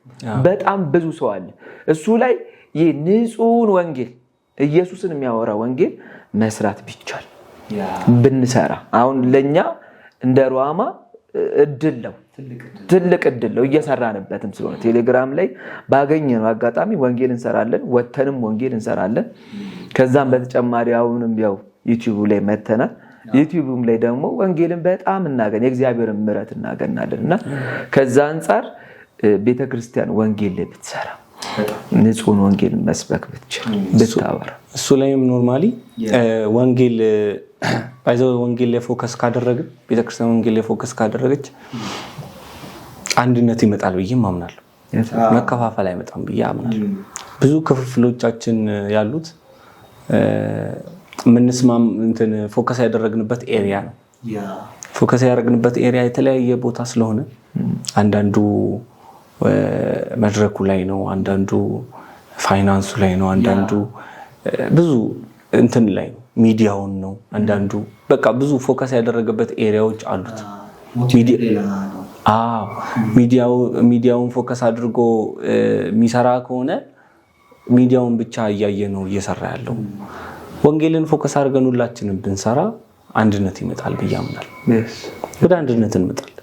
በጣም ብዙ ሰው አለ እሱ ላይ የንጹህ ወንጌል ኢየሱስን የሚያወራ ወንጌል መስራት ቢቻል ብንሰራ አሁን ለኛ እንደ ሩሃማ እድል ትልቅ እድል ነው እየሰራንበትም ስለሆነ ቴሌግራም ላይ ባገኘነው አጋጣሚ ወንጌል እንሰራለን ወተንም ወንጌል እንሰራለን ከዛም በተጨማሪ አሁንም ያው ዩቲዩብ ላይ መተናል ዩቲዩብም ላይ ደግሞ ወንጌልን በጣም እናገኝ የእግዚአብሔርን ምሕረት እናገኛለንና ከዛ አንፃር ቤተክርስቲያን ወንጌል ላይ ብትሰራ ንጹህ ወንጌል መስበክ ብታወራ እሱ ላይም ኖርማሊ ወንጌል ባይዘው ወንጌል ላይ ፎከስ ካደረግን ቤተክርስቲያን ወንጌል ላይ ፎከስ ካደረገች አንድነት ይመጣል ብዬ አምናለሁ መከፋፈል አይመጣም ብዬ አምናለሁ ብዙ ክፍፍሎቻችን ያሉት ምንስማም እንትን ፎከስ ያደረግንበት ኤሪያ ነው ፎከስ ያደረግንበት ኤሪያ የተለያየ ቦታ ስለሆነ አንዳንዱ መድረኩ ላይ ነው አንዳንዱ ፋይናንሱ ላይ ነው አንዳንዱ ብዙ እንትን ላይ ነው ሚዲያውን ነው አንዳንዱ በቃ ብዙ ፎከስ ያደረገበት ኤሪያዎች አሉት ሚዲያውን ፎከስ አድርጎ የሚሰራ ከሆነ ሚዲያውን ብቻ እያየ ነው እየሰራ ያለው ወንጌልን ፎከስ አድርገን ሁላችንም ብንሰራ አንድነት ይመጣል ብዬ አምናለሁ ወደ አንድነት እንመጣለን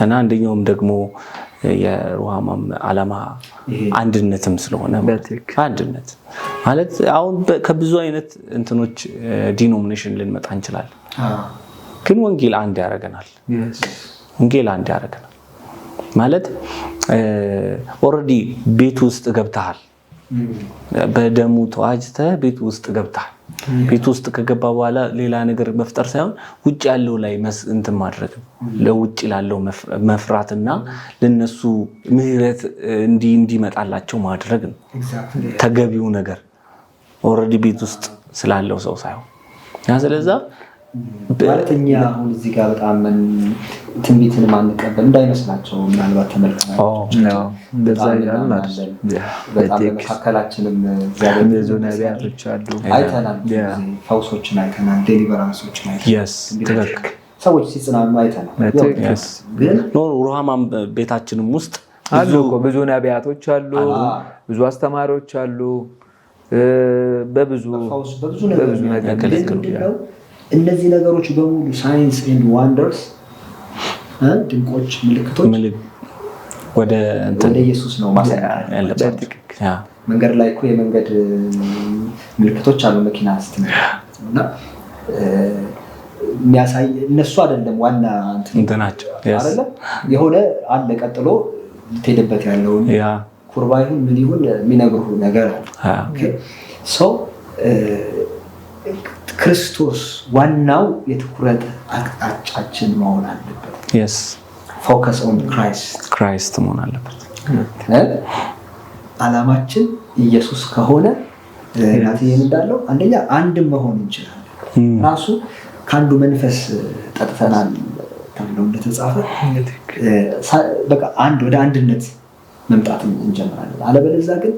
እና አንደኛውም ደግሞ የሩሃማም ዓላማ አንድነትም ስለሆነ አንድነት ማለት አሁን ከብዙ አይነት እንትኖች ዲኖሚኔሽን ልንመጣ እንችላለን ግን ወንጌል አንድ ያደርገናል ወንጌል አንድ ያደርገናል ማለት ኦሬዲ ቤት ውስጥ ገብተሃል በደሙ ተዋጅተህ ቤት ውስጥ ገብተሃል ቤት ውስጥ ከገባ በኋላ ሌላ ነገር መፍጠር ሳይሆን ውጭ ያለው ላይ እንትን ማድረግ ለውጭ ላለው መፍራትና ለነሱ ምህረት እንዲመጣላቸው ማድረግ ነው ተገቢው ነገር ኦሬዲ ቤት ውስጥ ስላለው ሰው ሳይሆን ስለዚህ ማለትኛ አሁን እዚህ ጋር በጣም ትንቢትን ማንቀበል እንዳይመስላቸው ምናልባት ተመልካቾች እንደዛ ይላል ማለት በጣም መካከላችንም ብዙ ነቢያቶች አሉ አይተናል ፈውሶችን አይተናል ዴሊቨራንሶችን አይተናል ሰዎች ሲጽናኑ አይተናል ግን ሩሃማም ቤታችንም ውስጥ አሉ ብዙ ነቢያቶች አሉ ብዙ አስተማሪዎች አሉ በብዙ ነገር ያገለግላሉ እነዚህ ነገሮች በሙሉ ሳይንስ ኤንድ ዋንደርስ ድንቆች ምልክቶች ወደ ኢየሱስ ነው ማሳየት ያለበት መንገድ ላይ እኮ የመንገድ ምልክቶች አሉ መኪና ስትነዳ የሚያሳይ እነሱ አይደለም ዋና እንትናቸው አይደለም የሆነ አለ ቀጥሎ ልትሄድበት ያለው ኩርባ ይሁን ምን ይሁን የሚነግሩ ነገር ኦኬ ሶ ክርስቶስ ዋናው የትኩረት አቅጣጫችን መሆን አለበት yes focus on Christ መሆን አለበት ዓላማችን ኢየሱስ ከሆነ ናትዬም እንዳለው አንደኛ አንድም መሆን እንችላለን። ራሱ ከአንዱ መንፈስ ጠጥተናል ተብሎ እንደተጻፈ በቃ ወደ አንድነት መምጣት እንጀምራለን። አለበለዚያ ግን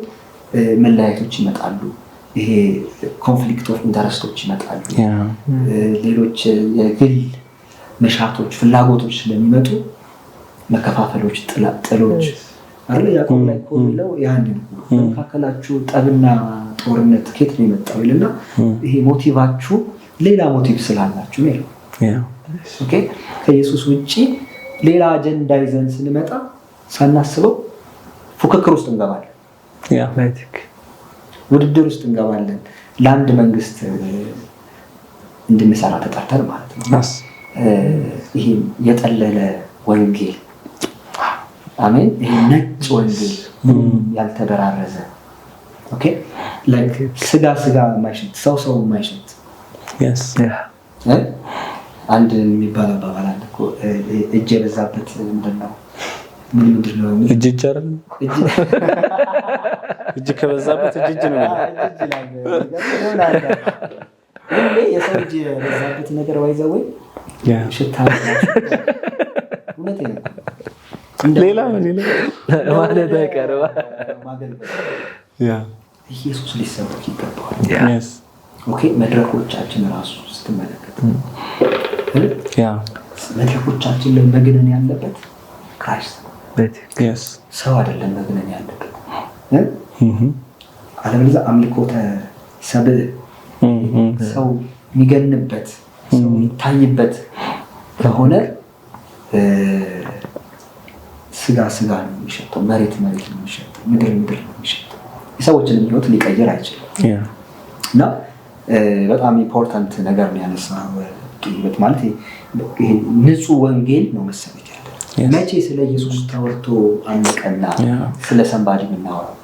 መለያየቶች ይመጣሉ። ይሄ ኮንፍሊክት ኦፍ ኢንተረስቶች ይመጣሉ። ሌሎች የግል መሻቶች፣ ፍላጎቶች ስለሚመጡ መከፋፈሎች፣ ጥሎች አለ ያዕቆብ ላይ እኮ የሚለው ያንን በመካከላችሁ ጠብና ጦርነት ከየት ነው የመጣው ይልና ይሄ ሞቲቫችሁ ሌላ ሞቲቭ ስላላችሁ ነው። ኦኬ ከኢየሱስ ውጪ ሌላ አጀንዳ ይዘን ስንመጣ ሳናስበው ፉክክር ውስጥ እንገባለን። ውድድር ውስጥ እንገባለን። ለአንድ መንግስት እንድንሰራ ተጠርተን ማለት ነው። ይሄ የጠለለ ወንጌል አሜን። ይሄ ነጭ ወንጌል ያልተበራረዘ ኦኬ ላይክ ስጋ የማይሸት ሰው የማይሸት አንድ የሚባል አባባል አለ እኮ እጅ የበዛበት ምንድነው እጅ አይደል? እጅ ከበዛበት እጅ ነው። የሰው እጅ የበዛበት ነገር ባይዘወይ ሽታ ሌላ ምን ማለት አይቀርም። ኢየሱስ ሊሰበክ ይገባዋል። ኦኬ መድረኮቻችን ራሱ ስትመለከት መድረኮቻችን ላይ መግነን ያለበት ክራይስት ነው። ሰው አይደለም መግነን ያለበት። አለበለዚያ አምልኮተ ሰብእ ሰው የሚገንበት ሰው የሚታይበት ከሆነ ስጋ ነው የሚሸጠው፣ መሬት ነው የሚሸጠው፣ ምድር ነው የሚሸጠው። የሰዎችንም ህይወት ሊቀይር አይችልም። እና በጣም ኢምፖርታንት ነገር ነው ያነሳው ማለት ይሄ ንጹህ ወንጌል ነው መሰለኝ ያለ። መቼ ስለ ኢየሱስ ተወርቶ አንቀና ስለ ሰንባዲ የምናወራው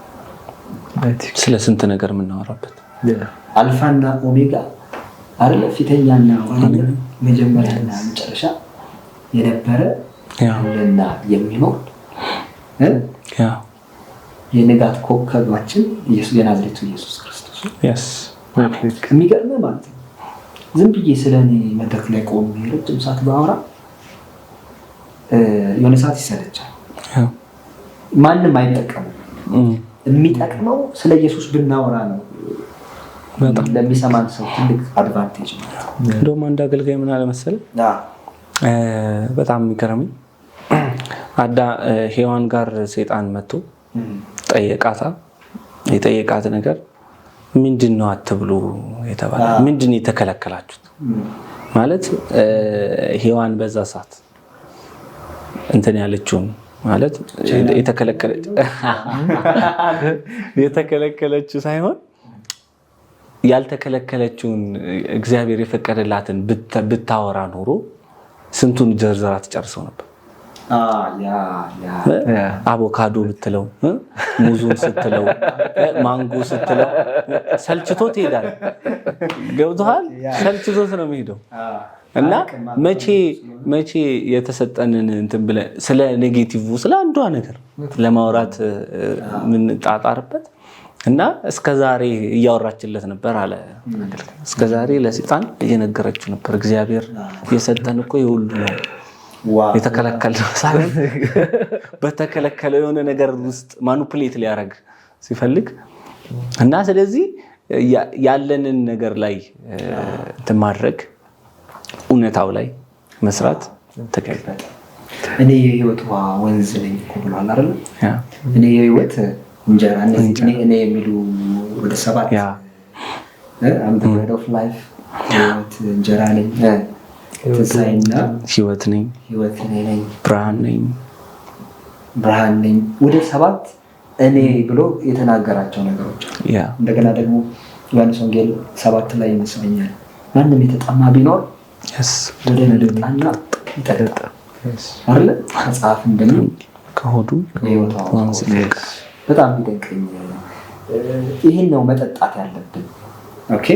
ስለ ስንት ነገር የምናወራበት አልፋና ኦሜጋ አይደለ? ፊተኛና ዋነኛ መጀመሪያና መጨረሻ የነበረ ያለና የሚኖር የንጋት ኮከባችን የናዝሬቱ ኢየሱስ ክርስቶስ የሚገርም ማለት ነው። ዝም ብዬ ስለኔ መድረክ ላይ ቆሜ ረጅም ሰዓት ባወራ የሆነ ሰዓት ይሰለቻል። ማንም አይጠቀምም። የሚጠቅመው ስለ ኢየሱስ ብናወራ ነው። ለሚሰማን ሰው ትልቅ አድቫንቴጅ ነው። እንደውም አንድ አገልጋይ ምን አለ መሰለህ በጣም የሚገርመኝ ሔዋን ጋር ሰይጣን መጥቶ የጠየቃት ነገር ምንድነው አትብሉ የተባለ ምንድነው የተከለከላችሁት ማለት ሔዋን በዛ ሰዓት እንትን ያለችው ማለት የተከለከለችው ሳይሆን ያልተከለከለችውን እግዚአብሔር የፈቀደላትን ብታወራ ኖሮ ስንቱን ዘርዘራ ትጨርሰው ነበር። አቮካዶ ብትለው፣ ሙዙን ስትለው፣ ማንጎ ስትለው ሰልችቶት ይሄዳል። ገብቶሃል? ሰልችቶት ነው የሚሄደው። እና መቼ የተሰጠንን እንትን ብለን ስለ ኔጌቲቭ ስለ አንዷ ነገር ለማውራት ምን ጣጣርበት እና እስከዛሬ እያወራችለት ነበር አለ። እስከዛሬ ለሰይጣን እየነገረችው ነበር እግዚአብሔር የሰጠን እኮ ይሁሉ ነው የተከለከለው ሳይሆን በተከለከለው የሆነ ነገር ውስጥ ማኒፑሌት ሊያደርግ ሲፈልግ እና ስለዚህ ያለንን ነገር ላይ እንትን ማድረግ እውነታው ላይ መስራት ተገቢ። እኔ የህይወት ወንዝ ነኝ እኮ ብሏል አይደል? እኔ የህይወት እንጀራ ነኝ እኔ የሚሉ ወደ 7 I'm the bread of life እንጀራ ነኝ ትንሣኤና ህይወት ነኝ ብርሃን ነኝ ወደ 7 እኔ ብሎ የተናገራቸው ነገሮች እንደገና ደግሞ ዮሐንስ ወንጌል 7 ላይ ይመስለኛል ማንም የተጠማ ቢኖር ወደ እኔ ይምጣና ይጠጣ አይደል? መጽሐፍ እንደሚል ከሆዱ ወንዝ በጣም ይደንቀኝ። ይሄን ነው መጠጣት ያለብን። ኦኬ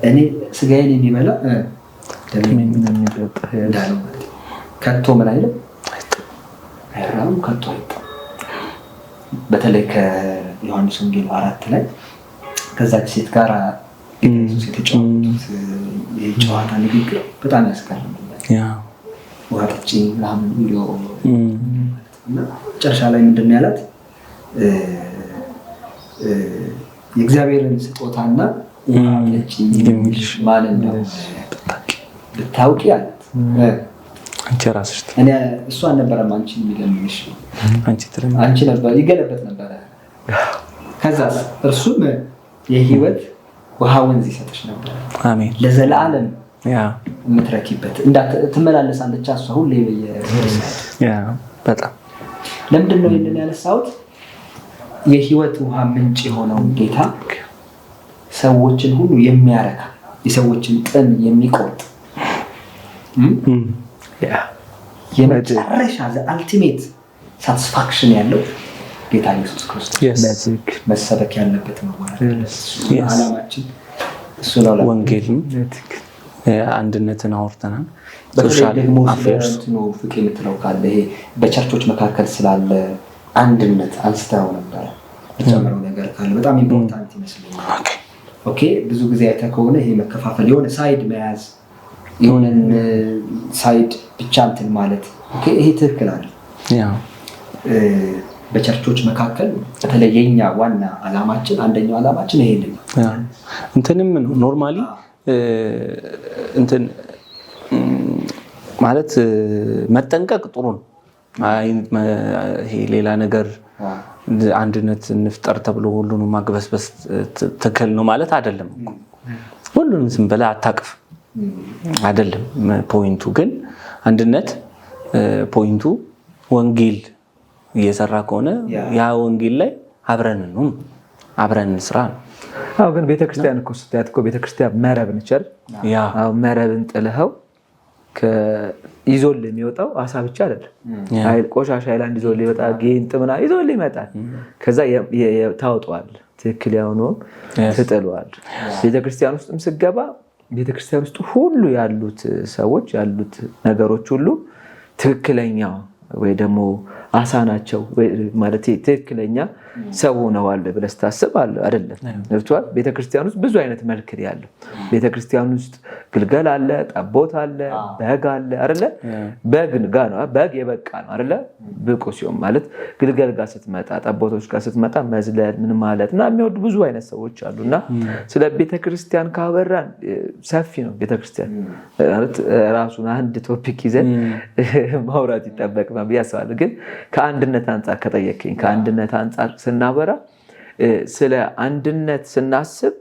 እኔ ስጋዬን የሚበላ ደሜን የሚጠጣ ያለው ከቶ ምን አይልም አይራም ከቶ አይጣ። በተለይ ከዮሐንስ ወንጌል 4 ላይ ከዛች ሴት ጋር ኢየሱስ የተጫወቱት የጨዋታ ንግግር በጣም ያስገርመኛል። ውሃ ጠጪ ምናምን ብሎ መጨረሻ ላይ ምንድን ነው ያላት? የእግዚአብሔርን ስጦታና ውሃ ጠጪ የሚልሽ ማን እንደሆነ ብታውቂ አላት። አንቺ ራስሽ እኔ እሱ አልነበረም አንቺን የሚለምንሽ አንቺ ነበር ይገለበጥ ነበረ። ከዛ እርሱም የህይወት ውሃ ወንዝ ይሰጥሽ ነበር። አሜን። ለዘላለም የምትረኪበት ትመላለሳለች እሷ ሁሌ በጣም ለምንድን ነው ይሄንን ያነሳሁት? የህይወት ውሃ ምንጭ የሆነውን ጌታ ሰዎችን ሁሉ የሚያረካ የሰዎችን ጥም የሚቆርጥ የመጨረሻ አልቲሜት ሳቲስፋክሽን ያለው ጌታ ኢየሱስ ክርስቶስ መሰበክ ያለበት ዓላማችን እሱ ነው። ወንጌልም አንድነትን አውርተናል። በተለይ ደግሞ ስለእንትኑ ፍቅር የምትለው ካለ ይሄ በቸርቾች መካከል ስላለ አንድነት አንስተው ነበር። በጨመረው ነገር ካለ በጣም ኢምፖርታንት ይመስለኛል። ኦኬ ብዙ ጊዜ አይተህ ከሆነ ይሄ መከፋፈል የሆነ ሳይድ መያዝ የሆነ ሳይድ ብቻ እንትን ማለት ኦኬ ይሄ ትክክል አይደል? በቸርቾች መካከል በተለይ የኛ ዋና ዓላማችን አንደኛው ዓላማችን ይሄ ነው። እንትንም ነው ኖርማሊ እንትን ማለት መጠንቀቅ ጥሩ ነው። ይሄ ሌላ ነገር አንድነት እንፍጠር ተብሎ ሁሉንም ማግበስበስ ትክክል ነው ማለት አይደለም። ሁሉንም ዝም ብለህ አታቅፍ አይደለም ፖይንቱ። ግን አንድነት ፖይንቱ ወንጌል እየሰራ ከሆነ ያ ወንጌል ላይ አብረን እንስራ ነው። አዎ ግን ቤተክርስቲያን እኮ ስታያት እኮ ቤተክርስቲያን መረብን ይቻል አዎ መረብን ጥለኸው ይዞል የሚወጣው አሳ ብቻ አይደለም። ቆሻሻ ሃይላንድ ይዞል ይወጣ ጌንጥ ምናምን ይዞል ይመጣል። ከዛ ታውጣዋል ትክክል ያውነው ትጥለዋል። ቤተክርስቲያን ውስጥም ስገባ ቤተክርስቲያን ውስጥ ሁሉ ያሉት ሰዎች ያሉት ነገሮች ሁሉ ትክክለኛው ወይ ደግሞ አሳ ናቸው ማለት ትክክለኛ ሰው ሆነዋል ብለህ ስታስብ አይደለም። ነብቷል። ቤተክርስቲያን ውስጥ ብዙ አይነት መልክ ያለው ቤተክርስቲያን ውስጥ ግልገል አለ፣ ጠቦት አለ፣ በግ አለ አይደለ? በግ ጋር ነው በግ የበቃ ነው አይደለ? ብቁ ሲሆን ማለት ግልገል ጋር ስትመጣ ጠቦቶች ጋር ስትመጣ መዝለል ምን ማለትና የሚወዱ ብዙ አይነት ሰዎች አሉና ስለ ቤተክርስቲያን ካወራን ሰፊ ነው። ቤተክርስቲያን ማለት ራሱን አንድ ቶፒክ ይዘን ማውራት ይጠበቅብናል ብዬ አስባለሁ። ግን ከአንድነት አንፃር ከጠየቀኝ ከአንድነት አንፃር ስናበራ ስለ አንድነት ስናስብ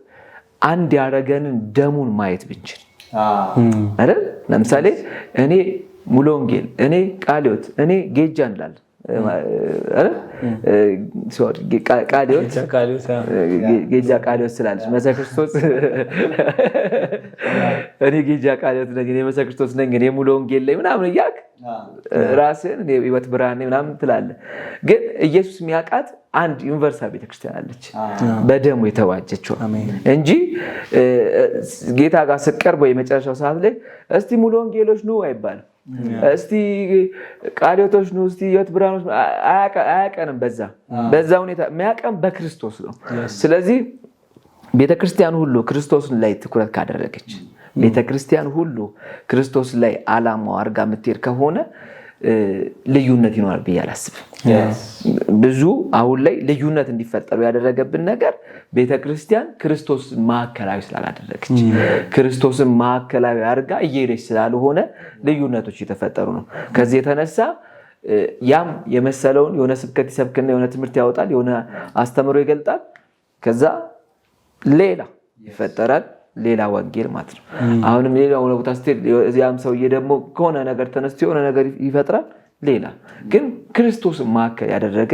አንድ ያረገንን ደሙን ማየት ብንችል አይደል? ለምሳሌ እኔ ሙሉ ወንጌል እኔ ቃልዮት እኔ ጌጃ እንዳለ አይደል? ጌጃ ቃልዮት ስላለች መሰክርስቶስ እኔ ጌጃ ቃልዮት ነኝ እኔ መሰክርስቶስ ነኝ እኔ ሙሉ ወንጌል ላይ ምናምን ይያክ ራስን እኔ ህይወት ብርሃን ነኝ ምናምን ትላለህ። ግን ኢየሱስ የሚያውቃት አንድ ዩኒቨርሳል ቤተክርስቲያን አለች በደሙ የተዋጀችው እንጂ ጌታ ጋር ስትቀርብ ወይ መጨረሻው ሰዓት ላይ እስቲ ሙሉ ወንጌሎች ነው አይባልም። እስቲ ቃልዮቶች ነው እስቲ ህይወት ብርሃኖች አያቀንም። በዛ ሁኔታ የሚያቀም በክርስቶስ ነው። ስለዚህ ቤተክርስቲያን ሁሉ ክርስቶስን ላይ ትኩረት ካደረገች ቤተክርስቲያን ሁሉ ክርስቶስ ላይ ዓላማው አርጋ የምትሄድ ከሆነ ልዩነት ይኖራል ብዬ አላስብም። ብዙ አሁን ላይ ልዩነት እንዲፈጠሩ ያደረገብን ነገር ቤተክርስቲያን ክርስቶስን ማዕከላዊ ስላላደረገች ክርስቶስን ማዕከላዊ አርጋ እየሄደች ስላልሆነ ልዩነቶች እየተፈጠሩ ነው። ከዚህ የተነሳ ያም የመሰለውን የሆነ ስብከት ይሰብክና የሆነ ትምህርት ያወጣል የሆነ አስተምሮ ይገልጣል። ከዛ ሌላ ይፈጠራል ሌላ ወንጌል ማለት ነው። አሁንም ሌላ ወንጌል ታስቴል ያም ሰውዬ ደግሞ ከሆነ ነገር ተነስቶ የሆነ ነገር ይፈጥራል ሌላ። ግን ክርስቶስን ማዕከል ያደረገ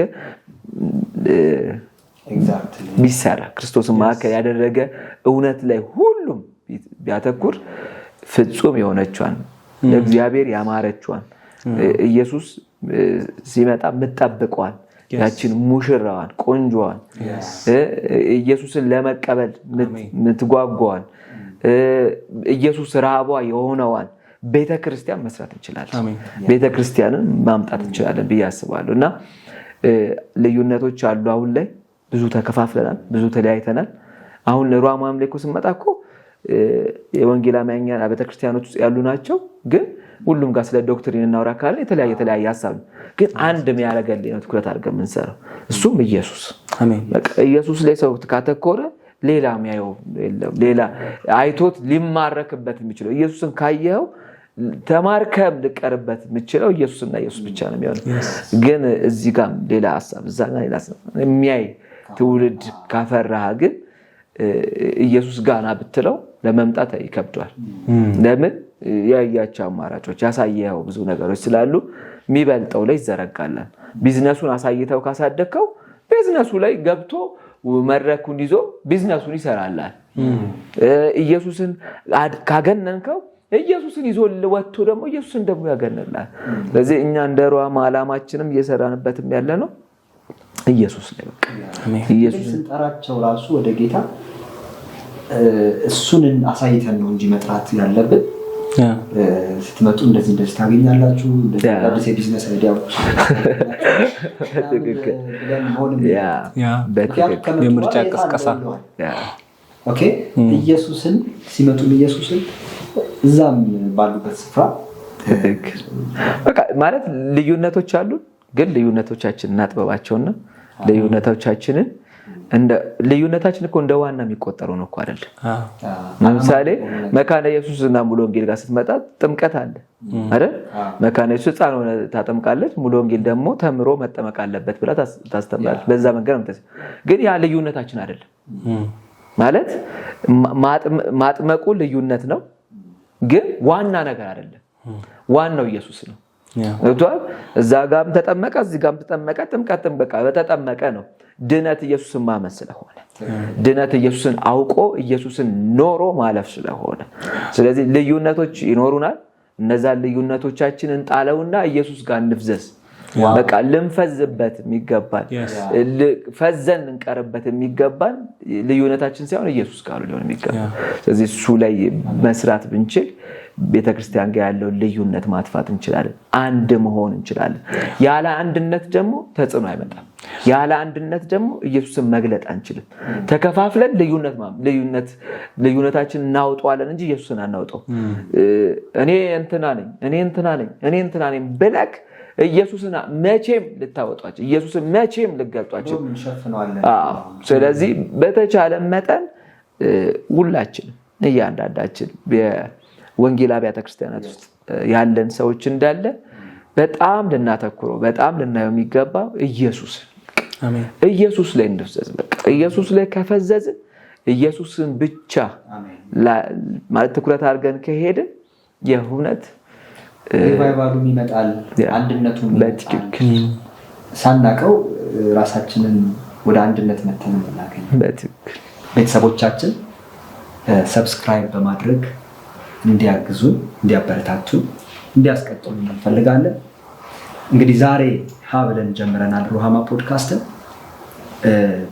ቢሰራ ክርስቶስን ማዕከል ያደረገ እውነት ላይ ሁሉም ቢያተኩር ፍጹም የሆነችዋን ለእግዚአብሔር ያማረችዋን ኢየሱስ ሲመጣ ምትጠብቀዋል ያችን ሙሽራዋን ቆንጆዋን ኢየሱስን ለመቀበል ምትጓጓዋን ኢየሱስ ራቧ የሆነዋን ቤተክርስቲያን መስራት እንችላለን። ቤተክርስቲያንን ማምጣት እንችላለን ብዬ አስባለሁና ልዩነቶች አሉ። አሁን ላይ ብዙ ተከፋፍለናል፣ ብዙ ተለያይተናል። አሁን ሮማ አምልኮ ስንመጣ እኮ የወንጌል አማኞች ቤተክርስቲያኖች ውስጥ ያሉ ናቸው ግን ሁሉም ጋር ስለ ዶክትሪን እናወራ ካለ የተለያየ ሐሳብ ግን አንድ የሚያረጋልኝ ነው ትኩረት አድርገን የምንሰራው እሱም ኢየሱስ አሜን በቃ ኢየሱስ ላይ ሰው ካተኮረ ሌላ የሚያየው የለም ሌላ አይቶት ሊማረክበት የሚችለው ኢየሱስን ካየው ተማርከም ልቀርበት የምችለው ኢየሱስና ኢየሱስ ብቻ ነው የሚሆነው ግን እዚህ ጋር ሌላ ሐሳብ እዛ ጋር ሌላ ሐሳብ የሚያይ ትውልድ ካፈራህ ግን ኢየሱስ ጋና ብትለው ለመምጣት ይከብዳል ለምን ያያቸው አማራጮች ያሳየው ብዙ ነገሮች ስላሉ የሚበልጠው ላይ ይዘረጋላል ቢዝነሱን አሳይተው ካሳደከው ቢዝነሱ ላይ ገብቶ መረኩን ይዞ ቢዝነሱን ይሰራላል ኢየሱስን ካገነንከው ኢየሱስን ይዞ ለወጥቶ ደግሞ ኢየሱስን ደግሞ ያገነናል ስለዚህ እኛ እንደ ሮማ ዓላማችንም እየሰራንበትም ያለ ነው ኢየሱስ ላይ በቃ ኢየሱስን ጠራቸው ራሱ ወደ ጌታ እሱን አሳይተን ነው እንጂ መጥራት ያለብን ስትመጡ እንደዚህ ታገኛላችሁ እንደዚህ ቢዝነስ አይዲያዎች የምርጫ ቅስቀሳ ኦኬ ኢየሱስን ሲመጡ ኢየሱስን እዛም ባሉበት ስፍራ በቃ ማለት ልዩነቶች አሉ ግን ልዩነቶቻችንን እናጥበባቸውና ልዩነቶቻችንን እንደ ልዩነታችን እኮ እንደ ዋና የሚቆጠረው ነው እኮ አይደል ለምሳሌ መካነ ኢየሱስና ሙሉ ወንጌል ጋር ስትመጣ ጥምቀት አለ አይደል መካነ ኢየሱስ ጻኑ ታጠምቃለች ሙሉ ወንጌል ደግሞ ተምሮ መጠመቅ አለበት ብላ ታስተምራለች በዛ መንገድ ነው ግን ያ ልዩነታችን አይደለም ማለት ማጥመቁ ልዩነት ነው ግን ዋና ነገር አይደለም ዋናው ኢየሱስ ነው ወጥቷል እዛ ጋርም ተጠመቀ እዚህ ጋርም ተጠመቀ ጥምቀትም በቃ በተጠመቀ ነው ድነት ኢየሱስን ማመን ስለሆነ ድነት ኢየሱስን አውቆ ኢየሱስን ኖሮ ማለፍ ስለሆነ ስለዚህ ልዩነቶች ይኖሩናል እነዛ ልዩነቶቻችንን ጣለውና ኢየሱስ ጋር እንፍዘዝ በቃ ልንፈዝበት የሚገባን ፈዘን እንቀርበት የሚገባን ልዩነታችን ሳይሆን ኢየሱስ ጋር ሊሆን የሚገባ ስለዚህ እሱ ላይ መስራት ብንችል ቤተክርስቲያን ጋር ያለው ልዩነት ማጥፋት እንችላለን አንድ መሆን እንችላለን ያለ አንድነት ደግሞ ተጽዕኖ አይመጣም ያለ አንድነት ደግሞ ኢየሱስን መግለጥ አንችልም ተከፋፍለን ልዩነታችን እናውጣዋለን እንጂ ኢየሱስን አናውጣው እኔ እንትና ነኝ ብለክ ኢየሱስና መቼም ልታወጣቸው ኢየሱስን መቼም ልገልጧቸው ስለዚህ በተቻለ መጠን ሁላችን እያንዳንዳችን በወንጌል አብያተ ክርስቲያናት ውስጥ ያለን ሰዎች እንዳለ በጣም ልናተኩረው በጣም ልናየው የሚገባው ኢየሱስ አሜን ኢየሱስ ላይ እንድፈዘዝ በቃ ኢየሱስ ላይ ከፈዘዝን ኢየሱስን ብቻ ማለት ትኩረት አድርገን ከሄድን የእውነት ሪቫይቫሉም ይመጣል አንድነቱም በትክክል ሳናቀው ራሳችንን ወደ አንድነት መተን እናገኝ በትክክል ቤተሰቦቻችን ሰብስክራይብ በማድረግ እንዲያግዙን እንዲያበረታቱን እንዲያስቀጥሉ እንፈልጋለን እንግዲህ ዛሬ ሀብለን ጀምረናል ሩሃማ ፖድካስትን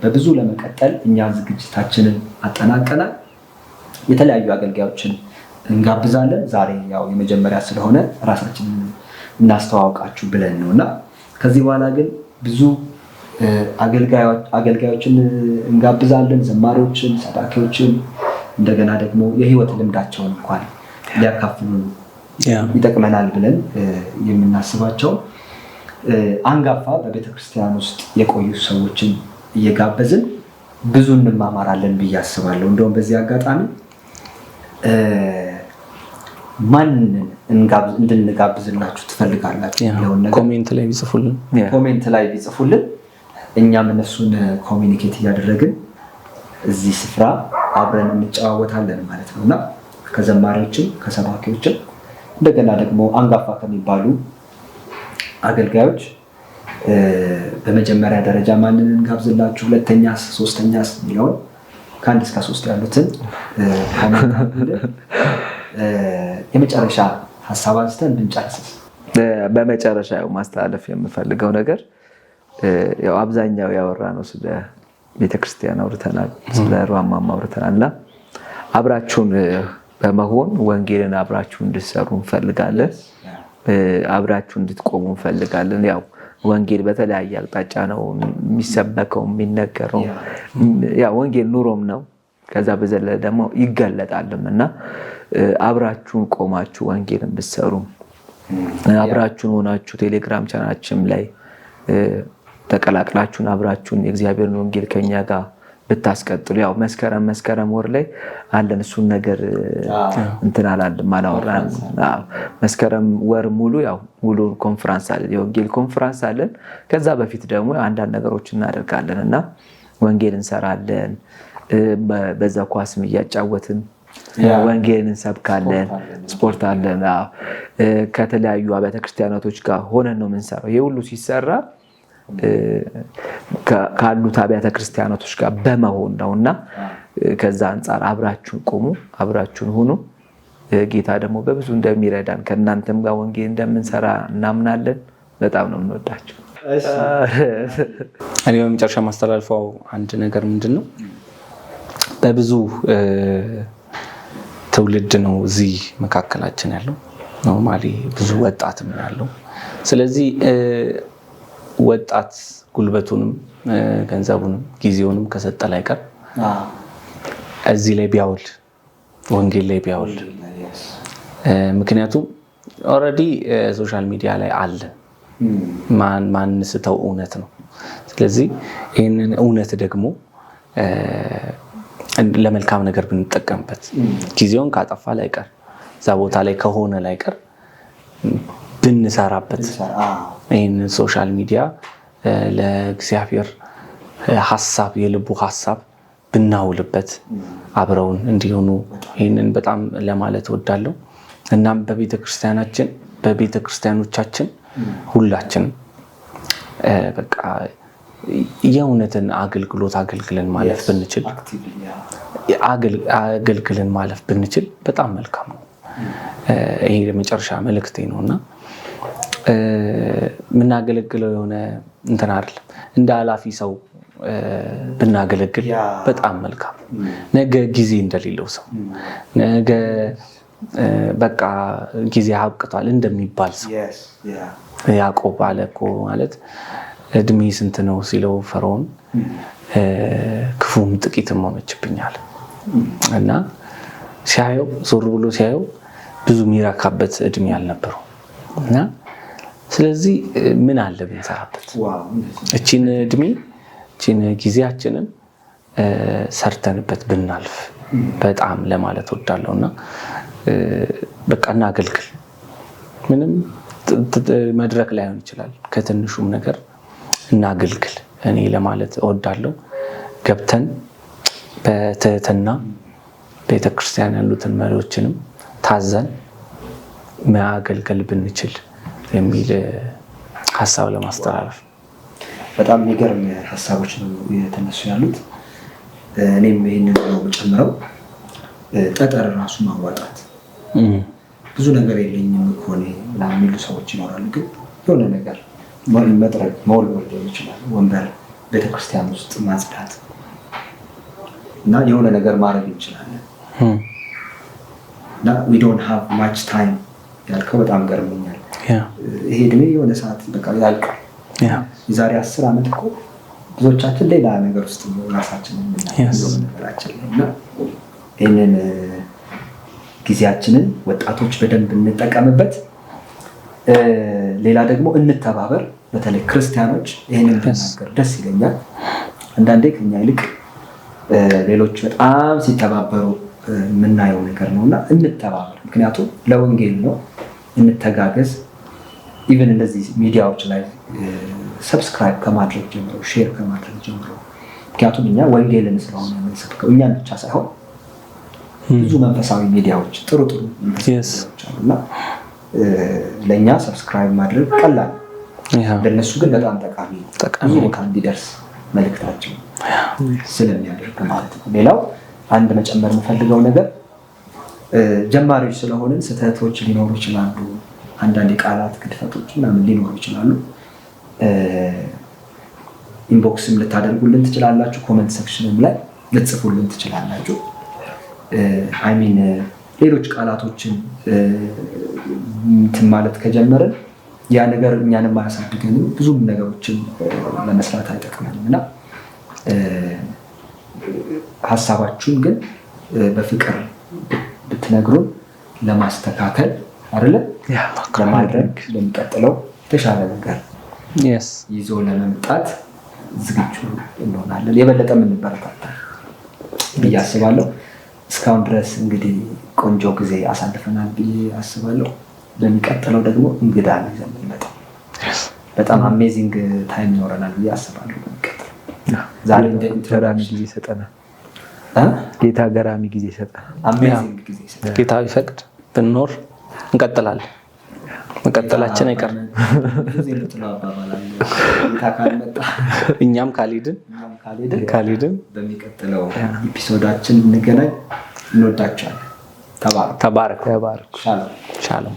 በብዙ ለመቀጠል እኛ ዝግጅታችንን አጠናቀናል የተለያዩ አገልጋዮችን እንጋብዛለን ዛሬ ያው የመጀመሪያ ስለሆነ ራሳችንን እናስተዋውቃችሁ ብለን ነውና ከዚህ በኋላ ግን ብዙ አገልጋዮችን እንጋብዛለን ዘማሪዎችን ሰባኪዎችን እንደገና ደግሞ የህይወት ልምዳቸውን እንኳን ሊያካፍሉን ይጠቅመናል ብለን የምናስባቸው አንጋፋ በቤተክርስቲያን ውስጥ የቆዩ ሰዎችን እየጋበዝን ብዙ እንማማራለን ብዬ አስባለሁ እንደውም በዚህ አጋጣሚ ማንን እንድንጋብዝላችሁ ትፈልጋላችሁ ለውን ነገር ኮሜንት ላይ ቢጽፉልን እኛም እነሱን ኮሚኒኬት እያደረግን እዚህ ስፍራ አብረን እንጨዋወታለን ማለት ነውና ከዘማሪዎችም ከሰባኪዎችም እንደገና ደግሞ አንጋፋ ከሚባሉ አገልጋዮች በመጀመሪያ ደረጃ ማንን እንጋብዝላችሁ ሁለተኛስ ሶስተኛስ የሚለውን ከአንድ እስከ 3 ያሉትን የመጨረሻ ሐሳብ አንስተን እንጨርስ በመጨረሻ ማስተላለፍ የምፈልገው ነገር ያው አብዛኛው ያወራነው ስለ ቤተክርስቲያን አውርተናል ስለ ሩሃማ አውርተናልና አብራችሁን በመሆን ወንጌልን አብራችሁ እንድትሰሩ እንፈልጋለን አብራችሁ እንድትቆሙ እንፈልጋለን ያው ወንጌል በተለያየ አቅጣጫ ነው የሚሰበከው የሚነገረው ያው ወንጌል ኑሮም ነው ከዛ በዘለለ ደግሞ ይገለጣልም እና አብራችሁን ቆማችሁ ወንጌልን ብትሰሩ አብራችሁን ሆናችሁ ቴሌግራም ቻናላችን ላይ ተቀላቅላችሁን አብራችሁን የእግዚአብሔርን ወንጌል ከኛ ጋር ብታስቀጥሉ ያው መስከረም ወር ላይ አለን እሱን ነገር እንትን አላወራን መስከረም ወር ሙሉ ያው ሙሉ ኮንፈረንስ አለ የወንጌል ኮንፈረንስ አለን ከዛ በፊት ደግሞ አንዳንድ ነገሮች እናደርጋለን እና ወንጌል እንሰራለን በዛ ኳስም እያጫወትን ወንጌልን እንሰብካለን ስፖርት አለን ከተለያዩ አብያተ ክርስቲያናቶች ጋር ሆነን ነው የምንሰራው ይሄ ሁሉ ሲሰራ ካሉት አብያተ ክርስቲያናቶች ጋር በመሆን ነውና ከዛ አንፃር አብራችሁን ቆሙ አብራችሁን ሁኑ ጌታ ደግሞ በብዙ እንደሚረዳን ከናንተም ጋር ወንጌል እንደምንሰራ እናምናለን በጣም ነው የምንወዳችሁ እኔ በመጨረሻ ማስተላልፈው አንድ ነገር ምንድነው በብዙ ትውልድ ነው እዚህ መካከላችን ያለው ኖርማሊ ብዙ ወጣትም ያለው ስለዚህ ወጣት ጉልበቱንም ገንዘቡንም ጊዜውንም ከሰጠ ላይ ቀር እዚህ ላይ ቢያውል ወንጌል ላይ ቢያውል ምክንያቱም ኦሬዲ ሶሻል ሚዲያ ላይ አለ ማን ስተው እውነት ነው ስለዚህ ይሄንን እውነት ደግሞ ለመልካም ነገር ብንጠቀምበት ጊዜውን ካጠፋ ላይ ቀር እዛ ቦታ ላይ ከሆነ ላይ ቀር ብንሰራበት ይሄንን ሶሻል ሚዲያ ለእግዚአብሔር ሐሳብ የልቡ ሐሳብ ብናውልበት አብረውን እንዲሆኑ ይሄንን በጣም ለማለት ወዳለው እናም በቤተክርስቲያኖቻችን ሁላችን በቃ የእውነትን አገልግሎት አገልግለን ማለፍ ብንችል አገልግለን ማለፍ ብንችል በጣም መልካም ነው ይሄ ለመጨረሻ መልእክቴ ነውና ምናገለግለው የሆነ እንትን አይደለም እንደ ኃላፊ ሰው ብናገለግል በጣም መልካም ነገ ጊዜ እንደሌለው ሰው ነገ በቃ ጊዜ አብቅቷል እንደሚባል ሰው ያዕቆብ አለኮ ማለት እድሜ ስንት ነው ሲለው ፈርዖን ክፉም ጥቂትም ሆነችብኛል እና ሲያየው ዞር ብሎ ሲያየው ብዙ ሚራካበት እድሜ አልነበረው እና ስለዚህ ምን አለ ብንሰራበት እቺን እድሜ እቺን ጊዜያችንን ሰርተንበት ብናልፍ በጣም ለማለት ወዳለውና በቃ እናገልግል ምንም መድረክ ላይ ሆን ይችላል ከትንሹም ነገር እናገልግል እኔ ለማለት ወዳለው ገብተን በትህትና ቤተክርስቲያን ያሉትን መሪዎችንም ታዘን ማገልገል ብንችል የሚል ሐሳብ ለማስተላለፍ በጣም የሚገርም ሐሳቦች ነው የተነሱ ያሉት እኔም ይሄንን ነው ጨምረው ጠጠር ራሱ ማዋጣት ብዙ ነገር የለኝም እኮ ነው ለሚሉ ሰዎች ይኖራሉ ግን የሆነ ነገር መጥረግ መወልወል ይችላል ወንበር ቤተክርስቲያን ውስጥ ማጽዳት እና የሆነ ነገር ማድረግ እንችላለን እና we don't have much time ያልከው በጣም ገርሞኛል ይሄ እድሜ የሆነ ሰዓት በቃ ያልቃል የዛሬ 10 ዓመት እኮ ብዙዎቻችን ሌላ ነገር ውስጥ ራሳችንን እና ይሄንን ጊዜያችንን ወጣቶች በደንብ እንጠቀምበት ሌላ ደግሞ እንተባበር በተለይ ክርስቲያኖች ይሄንን ተናገር ደስ ይለኛል አንዳንዴ ከኛ ይልቅ ሌሎች በጣም ሲተባበሩ የምናየው ነገር ነውና እንተባበር ምክንያቱም ለወንጌል ነው እንተጋገዝ ኢቭን እንደዚህ ሚዲያዎች ላይ ሰብስክራይብ ከማድረግ ጀምሮ ሼር ከማድረግ ጀምሮ ምክንያቱም እኛ ወንጌልን ስለሆነ የምንሰብከው እኛን ብቻ ሳይሆን ብዙ መንፈሳዊ ሚዲያዎች ጥሩ ሚዲያዎች አሉና ለኛ ሰብስክራይብ ማድረግ ቀላል ለነሱ ግን በጣም ጠቃሚ ነው እንዲደርስ መልእክታቸው ስለሚያደርግ ማለት ነው ሌላው አንድ መጨመር የምፈልገው ነገር ጀማሪዎች ስለሆነን ስህተቶች ሊኖሩ ይችላሉ አንዳንድ ቃላት ግድፈቶች ምናምን ሊኖሩ ይችላሉ ኢንቦክስም ልታደርጉልን ትችላላችሁ ኮሜንት ሴክሽንም ላይ ልትጽፉልን ትችላላችሁ አይ ሚን ሌሎች ቃላቶችን እንትን ማለት ከጀመረን ያ ነገር እኛንም ማያሳድገንም ብዙ ነገሮችን ለመስራት አይጠቅመንም እና ሀሳባችሁን ግን በፍቅር ብትነግሩን ለማስተካከል አይደለ ለማድረግ ለሚቀጥለው የተሻለ ነገር ይዞ ለመምጣት ዝግጁ እንሆናለን። የበለጠ የምንበረታታ ብዬ አስባለሁ። እስካሁን ድረስ እንግዲህ ቆንጆ ጊዜ አሳልፈናል ብዬ አስባለሁ። በሚቀጥለው ደግሞ እንግዳ ነው ይዘን የምንመጣው። በጣም አሜዚንግ ታይም ይኖረናል ብዬ አስባለሁ። በሚቀጥለው ዛሬ ገራሚ ጊዜ ይሰጠናል። ጌታ ገራሚ ጊዜ ይሰጠናል። አሜዚንግ ጊዜ ይሰጠናል። ጌታ ቢፈቅድ ብንኖር እንቀጥላለን። መቀጠላችን አይቀርም። እኛም ካልሄድን በሚቀጥለው ኤፒሶዳችን እንገናኝ። እንወዳቸዋለን። ተባረኩ። ሻሎም